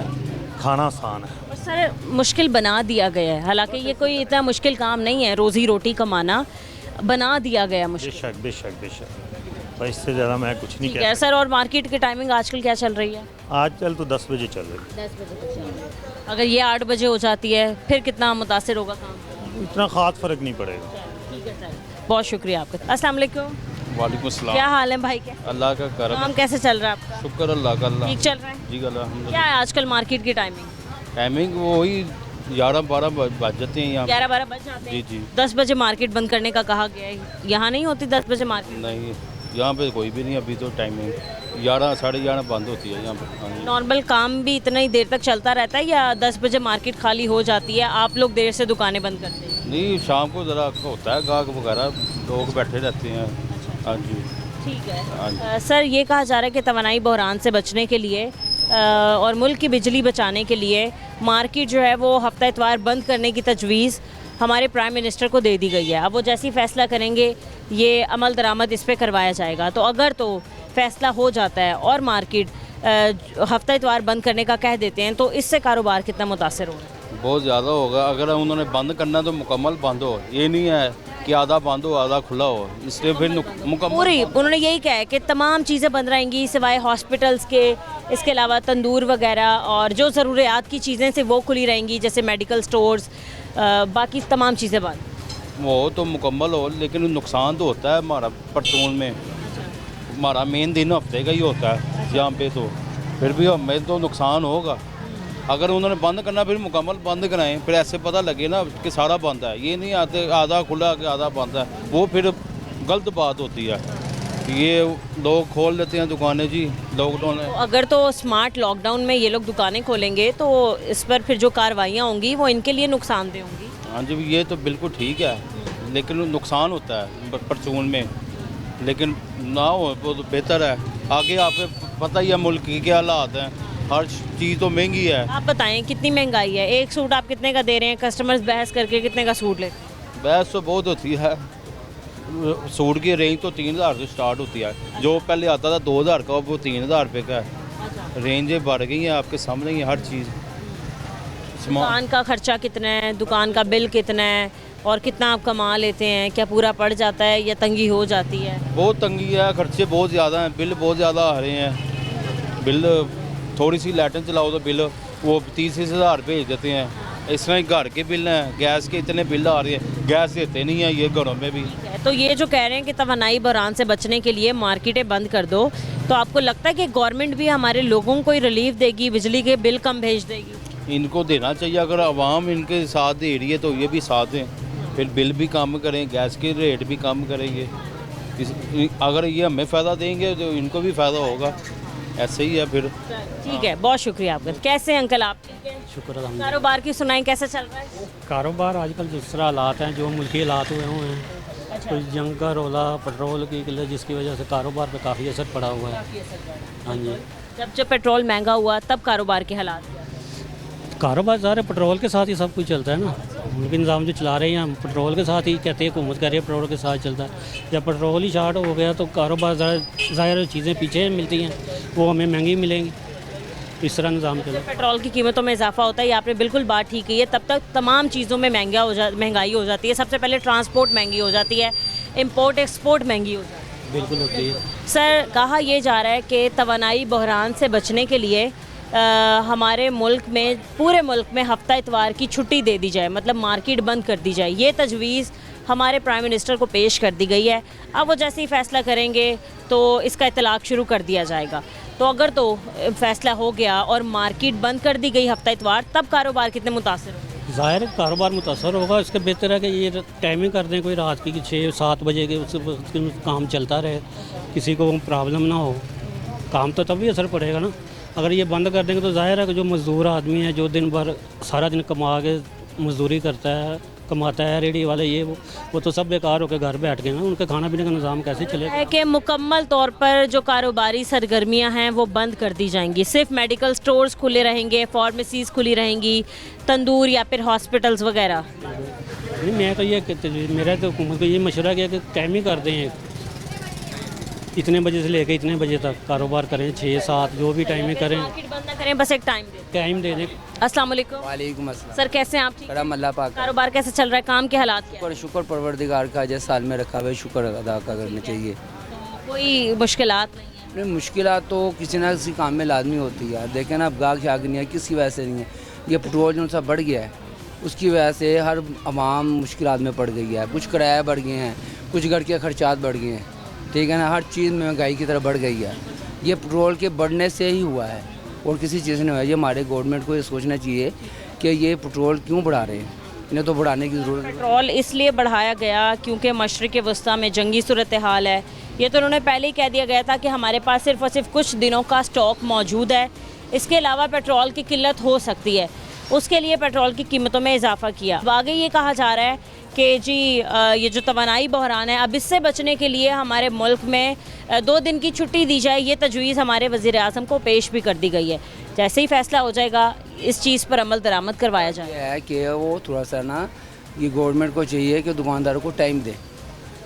खाना आसान है। सर मुश्किल बना दिया गया है, हालांकि ये कोई इतना मुश्किल काम नहीं है, रोज़ी रोटी कमाना बना दिया गया मुश्किल। बेशक बेशक बेशक, पर इससे ज़्यादा मैं कुछ नहीं कह सर। और मार्केट की टाइमिंग आजकल क्या चल रही है? आजकल तो 10 बजे चल रही है। 10 बजे तक चल रही है। अगर ये 8 बजे हो जाती है फिर कितना मुतासिर होगा काम? इतना ख़ास फ़र्क नहीं पड़ेगा। ठीक है सर, बहुत शुक्रिया आपका। अस्सलाम वालेकुम। वालेकुम अस्सलाम। क्या हाल है भाई? के अल्लाह का करम। काम कैसे चल रहा है आपका? शुक्र अल्लाह का। ठीक चल रहा है जी अल्हम्दुलिल्लाह। क्या है आजकल मार्केट की टाइमिंग? टाइमिंग वही 11-12 बज जाते हैं यहाँ। 11-12 बज जाते हैं। जी। 10 बजे मार्केट बंद करने का कहा गया है, यहाँ नहीं होती 10 बजे मार्केट? नहीं, यहाँ पे कोई भी नहीं अभी तो। टाइमिंग 11 साढ़े 11 बंद होती है यहाँ पे। नॉर्मल काम भी इतना ही देर तक चलता रहता है या 10 बजे मार्केट खाली हो जाती है, आप लोग देर से दुकानें बंद करते हैं? नहीं, शाम को ज़रा होता है, गाहक वगैरह लोग बैठे रहते हैं। हाँ जी ठीक है। सर ये कहा जा रहा है कि तवानाई बहरान से बचने के लिए और मुल्क की बिजली बचाने के लिए मार्केट जो है वो हफ्ता इतवार बंद करने की तजवीज़ हमारे प्राइम मिनिस्टर को दे दी गई है। अब वो जैसी फ़ैसला करेंगे ये अमल दरामद इस पर करवाया जाएगा। तो अगर तो फ़ैसला हो जाता है और मार्केट हफ्ता इतवार बंद करने का कह देते हैं तो इससे कारोबार कितना मुतासर होगा? बहुत ज़्यादा होगा। अगर उन्होंने बंद करना तो मुकम्मल बंद हो, ये नहीं है कि आधा बंद हो आधा खुला हो, इसलिए फिर मुकम्मल पूरी उन्होंने यही कहा है कि तमाम चीज़ें बंद रहेंगी सिवाय हॉस्पिटल्स के, इसके अलावा तंदूर वगैरह और जो ज़रूरियात की चीज़ें से वो खुली रहेंगी, जैसे मेडिकल स्टोर्स, बाकी तमाम चीज़ें बंद। वो तो मुकम्मल हो, लेकिन नुकसान तो होता है हमारा परचून में। हमारा मेन दिन हफ्ते का ही होता है यहाँ पे, तो फिर भी हमें तो नुकसान होगा। अगर उन्होंने बंद करना फिर मुकम्मल बंद कराएं, फिर ऐसे पता लगे ना कि सारा बंद है। ये नहीं आते आधा खुला कि आधा बंद है, वो फिर गलत बात होती है। ये लोग खोल लेते हैं दुकानें जी लॉकडाउन है। अगर तो स्मार्ट लॉकडाउन में ये लोग दुकानें खोलेंगे तो इस पर फिर जो कार्रवाइयाँ होंगी वो इनके लिए नुकसानदेह होंगी। हाँ जी, ये तो बिल्कुल ठीक है, लेकिन नुकसान होता है परचून में, लेकिन ना हो वो तो बेहतर है। आगे आपको पता ही है मुल्क की क्या हालात हैं, हर चीज़ तो महंगी है। आप बताएं कितनी महंगाई है? एक सूट आप कितने का दे रहे हैं? कस्टमर्स बहस करके कितने का सूट लेते हैं? बहस तो बहुत होती है। सूट की रेंज तो 3,000 से स्टार्ट होती है, जो पहले आता था 2,000 का वो 3,000 रुपये का है। रेंजें बढ़ गई हैं, आपके सामने ही हर चीज़। दुकान का खर्चा कितना है, दुकान का बिल कितना है और कितना आप कमा लेते हैं? क्या पूरा पड़ जाता है या तंगी हो जाती है? बहुत तंगी है, खर्चे बहुत ज़्यादा हैं, बिल बहुत ज़्यादा आ रहे हैं। बिल थोड़ी सी लाइटें चलाओ तो बिल वो 30,000 भेज देते हैं। इस तरह घर के बिल हैं, गैस के इतने बिल आ रहे हैं, गैस देते नहीं हैं ये घरों में भी। तो ये जो कह रहे हैं कि तवानाई बहरान से बचने के लिए मार्केटें बंद कर दो, तो आपको लगता है कि गवर्नमेंट भी हमारे लोगों को रिलीफ देगी, बिजली के बिल कम भेज देगी? इनको देना चाहिए, अगर आवाम इनके साथ दे रही है तो ये भी साथ दें, फिर बिल भी कम करें, गैस के रेट भी कम करेंगे। अगर ये हमें फ़ायदा देंगे तो इनको भी फ़ायदा होगा, ऐसे ही है फिर। ठीक है, बहुत शुक्रिया आपका। कैसे हैं अंकल आप? ठीक है, शुक्र अल्हम्दुलिल्लाह। कारोबार की सुनाई, कैसे चल रहा है कारोबार? आजकल जिस तरह हालात हैं, जो मुल्की हालात हुए हैं, कोई जंग का रोला, पेट्रोल की किल्लत, जिसकी वजह से कारोबार पे काफ़ी असर पड़ा हुआ है। हाँ जी, जब पेट्रोल महंगा हुआ तब कारोबार के हालात? कारोबार सारे पेट्रोल के साथ ही सब कुछ चलता है ना। मुल्की निज़ाम जो चला रहे हैं हम पेट्रोल के साथ ही कहते हैं, हुकूमत कर रही है पेट्रोल के साथ चलता है। जब पेट्रोल ही शार्ट हो गया तो कारोबार ज़ाहिर चीज़ें पीछे मिलती हैं, वो हमें महंगी मिलेंगी। इस तरह निज़ाम चला। पेट्रोल की कीमतों में इजाफा होता है, ये आपने बिल्कुल बात ठीक की है। तब तक तमाम चीज़ों में महंगाई हो जाती है। सबसे पहले ट्रांसपोर्ट महंगी हो जाती है, इंपोर्ट एक्सपोर्ट महंगी हो जाती है। बिल्कुल होती है। सर, कहा यह जा रहा है कि तवानाई बहरान से बचने के लिए हमारे मुल्क में, पूरे मुल्क में हफ्ता इतवार की छुट्टी दे दी जाए, मतलब मार्केट बंद कर दी जाए। ये तजवीज़ हमारे प्राइम मिनिस्टर को पेश कर दी गई है। अब वो जैसे ही फ़ैसला करेंगे तो इसका इतलाक़ शुरू कर दिया जाएगा। तो अगर तो फ़ैसला हो गया और मार्केट बंद कर दी गई हफ्ता इतवार, तब कारोबार कितने मुतासर होंगे? ज़ाहिर कारोबार मुतासर होगा। इसके बेहतर है कि ये टाइमिंग कर दें कोई रात की 6-7 बजे के, उससे काम चलता रहे, किसी को प्रॉब्लम ना हो। काम तो तभी असर पड़ेगा ना। अगर ये बंद कर देंगे तो ज़ाहिर है कि जो मज़दूर आदमी है, जो दिन भर सारा दिन कमा के मज़दूरी करता है, कमाता है, रेडी वाले ये वो तो सब बेकार होकर घर बैठ गए ना। उनके खाना पीने का निज़ाम कैसे चलेगा? है कि मुकम्मल तौर पर जो कारोबारी सरगर्मियां हैं वो बंद कर दी जाएंगी। सिर्फ मेडिकल स्टोर्स खुले रहेंगे, फार्मेसीज़ खुली रहेंगी, तंदूर या फिर हॉस्पिटल्स वगैरह। नहीं, मैं तो ये मेरा तो हुकूमत को ये मशवरा किया कि टाइम ही कर दें, इतने बजे से लेकर इतने बजे तक कारोबार करें, 6-7 जो भी टाइम में करें, मार्केट बंद ना करें, बस एक टाइम दे दें। अस्सलाम वालेकुम। सर, कैसे हैं आप? ठीक? अल्लाह पाक। कारोबार कैसे चल रहा है? काम के हालात क्या? शुक्र परवरदिगार का, जैसे साल में रखा हुआ है, शुक्र अदा करना चाहिए। कोई मुश्किलात नहीं है? नहीं, मुश्किलात तो किसी ना किसी काम में लाजमी होती है। देखें ना, अब गाहक शाग नहीं है, किसी वजह से नहीं है। ये पेट्रोल जो सा बढ़ गया है, उसकी वजह से हर आवाम मुश्किलात में पड़ गई है। कुछ किराया बढ़ गए हैं, कुछ घर के खर्चात बढ़ गए हैं, ठीक है ना। हर चीज़ महंगाई की तरफ बढ़ गई है। ये पेट्रोल के बढ़ने से ही हुआ है और किसी चीज़ ने हुआ है। ये हमारे गवर्नमेंट को ये सोचना चाहिए कि ये पेट्रोल क्यों बढ़ा रहे हैं, इन्हें तो बढ़ाने की ज़रूरत है। पेट्रोल इसलिए बढ़ाया गया क्योंकि मशरिक़ वस्ता में जंगी सूरत हाल है। ये तो उन्होंने पहले ही कह दिया गया था कि हमारे पास सिर्फ और सिर्फ कुछ दिनों का स्टॉक मौजूद है, इसके अलावा पेट्रोल की किल्लत हो सकती है। उसके लिए पेट्रोल की कीमतों में इजाफा किया। अब आगे ये कहा जा रहा है कि जी ये जो तवानाई बहरान है, अब इससे बचने के लिए हमारे मुल्क में 2 दिन की छुट्टी दी जाए। ये तजवीज़ हमारे वज़ीर आज़म को पेश भी कर दी गई है। जैसे ही फ़ैसला हो जाएगा इस चीज़ पर अमल दरामद करवाया जाए। है कि वो थोड़ा सा ना, ये गवर्नमेंट को चाहिए कि दुकानदारों को टाइम दे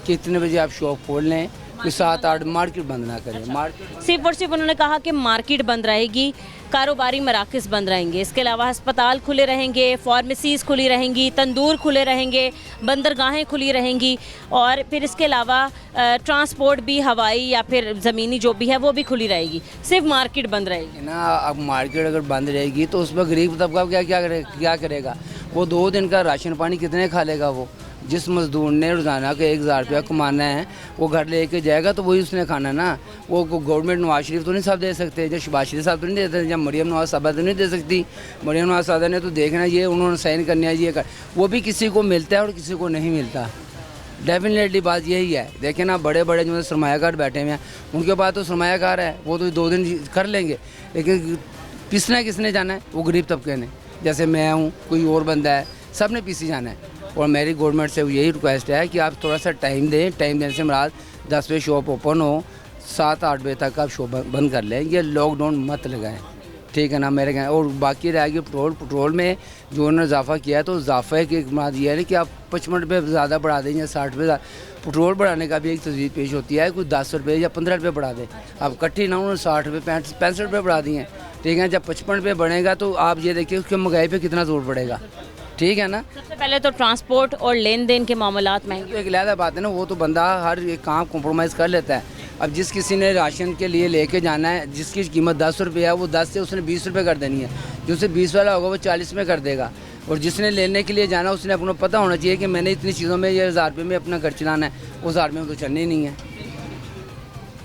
कि इतने बजे आप शॉप खोल लें, कि 7-8 मार्केट बंद ना करें। मार्केट सिर्फ और सिर्फ उन्होंने कहा कि मार्केट बंद रहेगी, कारोबारी मराकज़ बंद रहेंगे। इसके अलावा अस्पताल खुले रहेंगे, फार्मेसीज़ खुली रहेंगी, तंदूर खुले रहेंगे, बंदरगाहें खुली रहेंगी और फिर इसके अलावा ट्रांसपोर्ट भी, हवाई या फिर ज़मीनी जो भी है वो भी खुली रहेगी। सिर्फ मार्केट बंद रहेगी ना। अब मार्केट अगर बंद रहेगी तो उसमें गरीब तबका क्या करेगा? वो 2 दिन का राशन पानी कितने खा लेगा? वो जिस मज़दूर ने रोज़ाना का 1000 रुपया कमाना है, वो घर लेके जाएगा तो वही उसने खाना ना। वो गवर्नमेंट नवाज शरीफ तो नहीं साहब दे सकते, जब शहबाज शरीफ साहब तो नहीं दे सकते, जब मरियम नवाज साहबा तो नहीं दे सकती। मरियम नवाज साहबा ने तो देखना, ये उन्होंने साइन करना है, ये कर, वो भी किसी को मिलता है और किसी को नहीं मिलता। डेफिनेटली बात यही है। देखें ना, बड़े बड़े जो सरमायाकार बैठे हुए हैं, उनके पास तो सरमायाकार है, वो तो 2 दिन कर लेंगे, लेकिन पिसना किसने जाना है? वो गरीब तबके ने। जैसे मैं हूँ, कोई और बंदा है, सब ने पीसी जाना है। और मेरी गवर्नमेंट से यही रिक्वेस्ट है कि आप थोड़ा सा टाइम दें। टाइम देने से मुराद 10 बजे शॉप ओपन हो, 7-8 बजे तक आप शॉप बंद कर लें। ये लॉकडाउन मत लगाएं, ठीक है ना मेरे कहने। और बाकी रहेगी पेट्रोल में जो उन्होंने इजाफा किया है, तो इजाफे की मुराद ये है कि आप 55 रुपये ज़्यादा बढ़ा दें या 60 रुपये। पेट्रोल बढ़ाने का भी एक तजवीज़ पेश होती है, कुछ 10 रुपये या 15 रुपये बढ़ा दें। आप इकट्ठी ना, उन्होंने 60 रुपये 65 रुपये बढ़ा दिए, ठीक है। जब 55 रुपये बढ़ेगा तो आप ये देखिए उसके महंगाई पर कितना जोर पड़ेगा, ठीक है ना। सबसे पहले तो ट्रांसपोर्ट और लेन देन के मामलात महंगे। तो एक अलग बात है ना, वो तो बंदा हर एक काम कॉम्प्रोमाइज़ कर लेता है। अब जिस किसी ने राशन के लिए लेके जाना है, जिसकी कीमत 10 रुपये है, वो 10 से उसने 20 रुपये कर देनी है। जो उसे 20 वाला होगा वो 40 में कर देगा। और जिसने लेने के लिए जाना उसने अपना पता होना चाहिए कि मैंने इतनी चीज़ों में ये 1000 रुपये में अपना घर चलाना है, वो 1000 रुपये में तो चलनी नहीं है।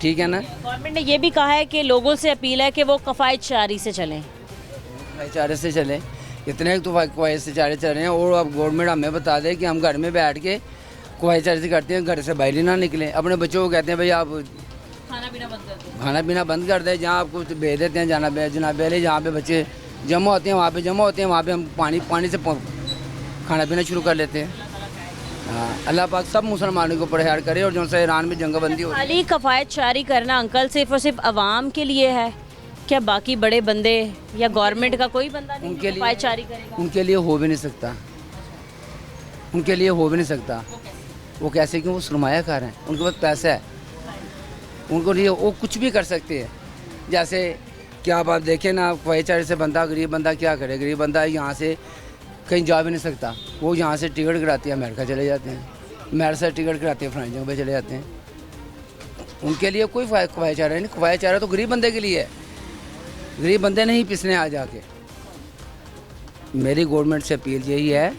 ठीक है ना। गवर्नमेंट ने ये भी कहा है कि लोगों से अपील है कि वो कफ़ायत शारी से चलें, भाईचारे से चलें। इतने तो कवायद से चारे चल रहे हैं और अब गवर्नमेंट हमें बता दे कि हम घर में बैठ के कवायद से करते हैं, घर से बाहर ही ना निकलें। अपने बच्चों को कहते हैं भाई आप खाना पीना बंद कर दें, जहाँ आपको भेज देते हैं जनाब पहले जहाँ पे बच्चे जमा होते हैं वहाँ पे जमा होते हैं, वहाँ पे हम पानी से खाना पीना शुरू कर लेते हैं। हाँ, अल्लाह पाक सब मुसलमानों को परहेज करे। और जो सा ईरान में जंगबंदी हो खाली कफ़ायत शारी करना अंकल सिर्फ और सिर्फ आवाम के लिए है क्या? बाकी बड़े बंदे या गवर्नमेंट का कोई बंदा नहीं उनके लिए कफ़ायत शारी करेगा? उनके लिए हो भी नहीं सकता, उनके लिए हो भी नहीं सकता। वो कैसे क्यों? वो सरमायाकार हैं, उनके पास पैसा है, उनको लिए वो कुछ भी कर सकते हैं। जैसे क्या आप देखें ना, भाईचारे से बंदा गरीब बंदा क्या करे? गरीब बंदा यहाँ से कहीं जा भी नहीं सकता, वो यहाँ से टिकट कराते हैं अमेरिका चले जाते हैं, अमेरिका से टिकट कराते हैं फ्रांस पे चले जाते हैं। उनके लिए कोई भाईचारा नहीं। भाईचारा तो गरीब बंदे के लिए है, गरीब बंदे नहीं पिसने आ जाके। मेरी गवर्नमेंट से अपील यही है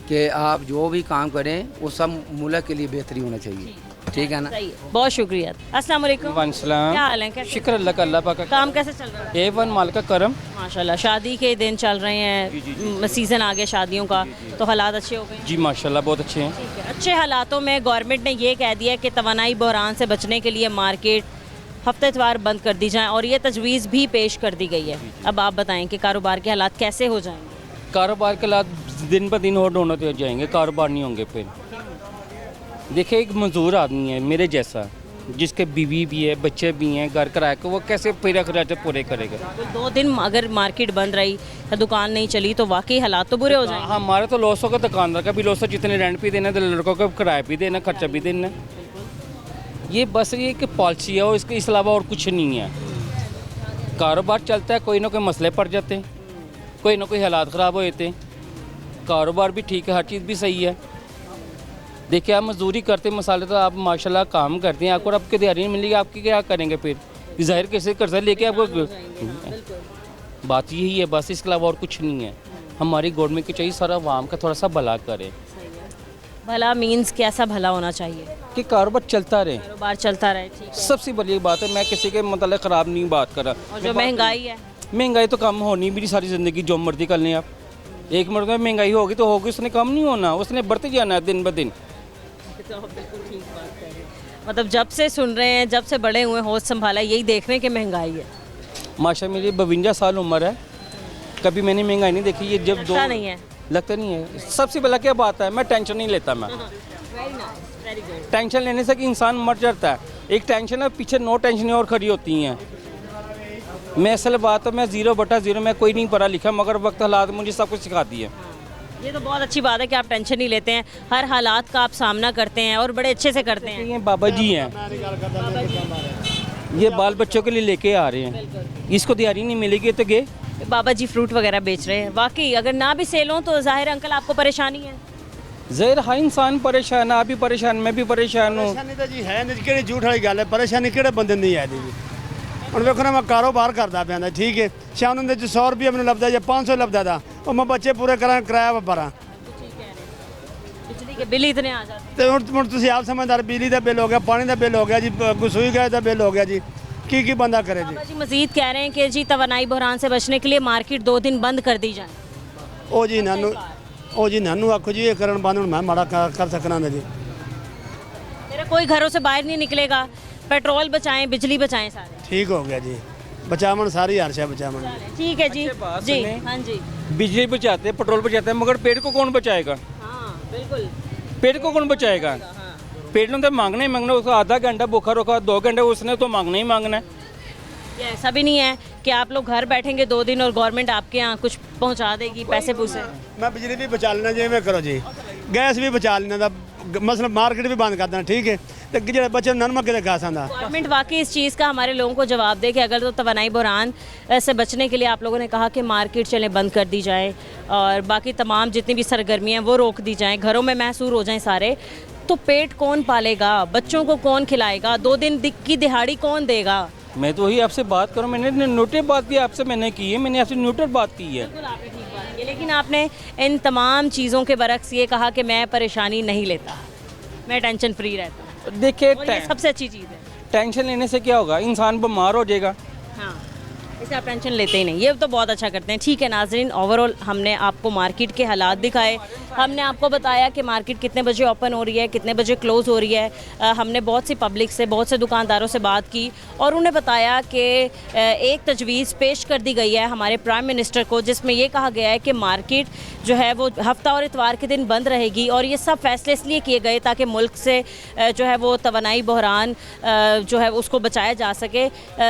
कि आप जो भी काम करें वो सब मुल्क के लिए बेहतरी होना चाहिए। ठीक है ना। बहुत शुक्रिया। अस्सलाम वालेकुम। वालेकुम। क्या हाल है? कैसे? शुक्र अल्लाह का, अल्लाह पाक का काम कैसे चल रहा है? A1 माल का करम। माशाल्लाह शादी के दिन चल रहे हैं, सीज़न आ गया शादियों का, तो हालात अच्छे हो गए? जी माशाल्लाह बहुत अच्छे हैं। अच्छे हालातों में गवर्नमेंट ने ये कह दिया कि तवानाई बहरान से बचने के लिए मार्केट हफ्ते इतवार बंद कर दी जाए और ये तजवीज़ भी पेश कर दी गई है। अब आप बताएं कि कारोबार के हालात कैसे हो जाएंगे? कारोबार के हालात दिन ब दिन और दोनों हो जाएंगे, कारोबार नहीं होंगे। फिर देखिए एक मजदूर आदमी है मेरे जैसा, जिसके बीवी भी है, बच्चे भी हैं, घर किराए को, वो कैसे पूरे खर्चे पूरे करेगा? तो 2 दिन अगर मार्केट बंद रही या दुकान नहीं चली तो वाकई हालात तो बुरे हो जाएंगे। हमारे तो लॉस होगा, दुकानदार का भी लॉस है, जितने रेंट भी देना, तो लड़कों का किराया भी देना, खर्चा भी देना। ये बस ये कि पॉलिसी है और इसके अलावा और कुछ नहीं है। कारोबार चलता है, कोई ना कोई मसले पड़ जाते हैं, कोई ना कोई हालात ख़राब हो जाते हैं। कारोबार भी ठीक है, हर चीज़ भी सही है। देखिए आप मजदूरी करते मसाले तो आप माशाल्लाह काम करते हैं, आपको आपकी दिहाड़ी नहीं मिलेगी, आपकी क्या करेंगे? फिर जाहिर कैसे कर सकते लेके आपको? बात यही है बस, इसके अलावा और कुछ नहीं है। हमारी गवर्नमेंट की चाहिए सारा आवाम का थोड़ा सा भला करे। भला मीन्स कैसा भला होना चाहिए? कि कारोबार चलता रहे, कारोबार चलता रहे। ठीक है। सबसे बड़ी बात है, मैं किसी के मतलब ख़राब नहीं बात कर रहा। और जो महंगाई है, महंगाई तो कम होनी मेरी सारी ज़िंदगी, जो मर्जी कर लें आप। एक मर्द में महंगाई होगी तो होगी, उसने कम नहीं होना, उसने बढ़ते जाना है दिन ब दिन। तो बिल्कुल ठीक बात कर रहे हैं। मतलब जब से सुन रहे हैं, जब से बड़े हुए होश संभाला, यही देख रहे हैं कि महंगाई है। माशा मेरी 52 साल उम्र है, कभी मैंने महंगाई नहीं देखी। ये जब लगता नहीं है, लगता नहीं है। सबसे पहला क्या बात है, मैं टेंशन नहीं लेता। मैं टेंशन लेने से कि इंसान मर जाता है। एक टेंशन है, पीछे 9 टेंशनें और खड़ी होती हैं। मैं असल बात है, मैं 0/0, मैं कोई नहीं पढ़ा लिखा, मगर वक्त हालात मुझे सब कुछ सिखा दिए। ये तो बहुत अच्छी बात है कि आप टेंशन नहीं लेते हैं, हर हालात का आप सामना करते हैं और बड़े अच्छे से करते हैं। ये बाबा जी हैं, ये बाल बच्चों के लिए लेके आ रहे हैं, इसको दिहाड़ी नहीं मिलेगी तो गे बाबा जी फ्रूट वगैरह बेच रहे हैं। वाकई अगर ना भी सेल हो तो जाहिर अंकल आपको परेशानी है। ज़ाहिर हर इंसान परेशान है, आप भी परेशान, मैं भी परेशान हूँ। परेशानी तो जी है नहीं, कि झूठ वाली गल है। परेशानी किहड़े बंदे नहीं है जी। ਹੁਣ ਵੇਖੋ ਨਾ, ਮੈਂ ਕਾਰੋਬਾਰ ਕਰਦਾ ਪਿਆ ਦਾ, ਠੀਕ ਹੈ। ਸ਼ਾਮ ਨੂੰ ਦੇ 100 ਰੁਪਏ ਮੈਨੂੰ ਲੱਭਦਾ ਜਾਂ 500 ਲੱਭਦਾ ਦਾ, ਉਹ ਮੈਂ ਬੱਚੇ ਪੂਰੇ ਕਰਾਂ, ਕਿਰਾਇਆ ਵਪਾਰਾਂ। बिजली के बिल इतने आ जाते ਤੇ ਹੁਣ ਤੁਸੀਂ ਆਪ ਸਮਝਦਾਰ, ਬਿਜਲੀ ਦਾ ਬਿੱਲ ਹੋ ਗਿਆ, ਪਾਣੀ ਦਾ ਬਿੱਲ ਹੋ ਗਿਆ ਜੀ, रसोई गैस ਦਾ ਬਿੱਲ हो गया जी, की बंदा करे जी। बाबा जी मजीद कह रहे हैं कि जी तवानाई बहरान से बचने के लिए मार्केट 2 दिन बंद कर दी जाए। ਉਹ जी नानू आखो जी, ये करन बंद, मैं माड़ा कर सकना जी। मेरा कोई घरों से बाहर नहीं निकलेगा, पेट्रोल बचाएं, बिजली बचाएं, सारे ठीक हो गया जी। बचावन सारी हर शय बचावन। ठीक है जी। जी हाँ जी, बिजली बचाते हैं, पेट्रोल बचाते हैं, मगर पेट को कौन बचाएगा? हाँ बिल्कुल, पेट को कौन बचाएगा? पेट ने तो मांगना ही मांगना, उसको आधा घंटा भूखा रखा, 2 घंटे उसने तो मांगना ही मांगना है। ये ऐसा भी नहीं है कि आप लोग घर बैठेंगे 2 दिन और गवर्नमेंट आपके यहाँ कुछ पहुँचा देगी, पैसे पूसे। मैं बिजली भी बचा लेना जी, मैं करो जी, गैस भी बचा लेना, मतलब मार्केट भी बंद कर देना, ठीक है। तो जो बच्चे नरमा के खा सकता। गवर्नमेंट वाकई इस चीज़ का हमारे लोगों को जवाब दे कि अगर तो तवानाई बहरान से बचने के लिए आप लोगों ने कहा कि मार्केट चलें बंद कर दी जाए और बाकी तमाम जितनी भी सरगर्मियाँ वो रोक दी जाएँ, घरों में महसूर हो जाएँ सारे, तो पेट कौन पालेगा? बच्चों को कौन खिलाएगा? 2 दिन की दिहाड़ी कौन देगा? मैं तो वही आपसे बात करूँ, मैंने न्यूट्रल बात भी आपसे मैंने की है, मैंने आपसे न्यूट्रल बात की है। लेकिन आपने इन तमाम चीज़ों के बरक्स ये कहा कि मैं परेशानी नहीं लेता, मैं टेंशन फ्री रहता हूँ। देखिए ये सबसे अच्छी चीज़ है। टेंशन लेने से क्या होगा, इंसान बीमार हो जाएगा। हाँ, इसे आप टेंशन लेते ही नहीं, ये तो बहुत अच्छा करते हैं। ठीक है नाज़रीन, ओवरऑल हमने आपको मार्केट के हालात दिखाए, हमने आपको बताया कि मार्केट कितने बजे ओपन हो रही है, कितने बजे क्लोज़ हो रही है। हमने बहुत सी पब्लिक से, बहुत से दुकानदारों से बात की और उन्हें बताया कि एक तजवीज़ पेश कर दी गई है हमारे प्राइम मिनिस्टर को, जिसमें ये कहा गया है कि मार्केट जो है वो हफ्ता और इतवार के दिन बंद रहेगी। और ये सब फैसले इसलिए किए गए ताकि मुल्क से जो है वो तवानाई बहरान जो है उसको बचाया जा सके।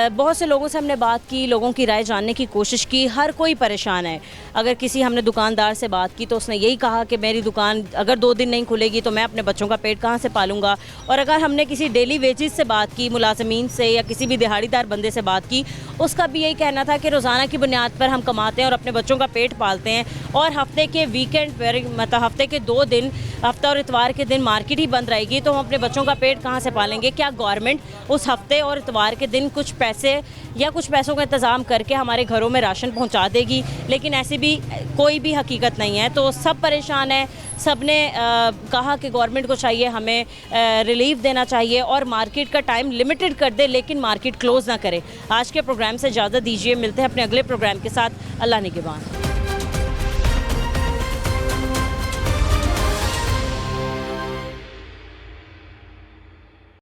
बहुत से लोगों से हमने बात की, लोगों की राय जानने की कोशिश की, हर कोई परेशान है। अगर किसी हमने दुकानदार से बात की तो उसने यही कहा कि मेरी दुकान अगर 2 दिन नहीं खुलेगी तो मैं अपने बच्चों का पेट कहाँ से पालूंगा। और अगर हमने किसी डेली वेजेस से बात की, मुलाजमीन से या किसी भी दिहाड़ीदार बंदे से बात की, उसका भी यही कहना था कि रोज़ाना की बुनियाद पर हम कमाते हैं और अपने बच्चों का पेट पालते हैं और हफ्ते के वीकेंड पर, मतलब हफ्ते के 2 दिन, हफ्ता और इतवार के दिन मार्केट ही बंद रहेगी तो हम अपने बच्चों का पेट कहाँ से पालेंगे। क्या गवर्नमेंट उस हफ्ते और इतवार के दिन कुछ पैसे या कुछ पैसों का इंतज़ाम करके हमारे घरों में राशन पहुंचा देगी? लेकिन ऐसी भी कोई भी हकीकत नहीं है। तो सब परेशान है, सब ने कहा कि गवर्नमेंट को चाहिए हमें रिलीफ देना चाहिए और मार्केट का टाइम लिमिटेड कर दे, लेकिन मार्केट क्लोज़ ना करे। आज के प्रोग्राम से इजाज़त दीजिए, मिलते हैं अपने अगले प्रोग्राम के साथ। अल्लाह निगहबान।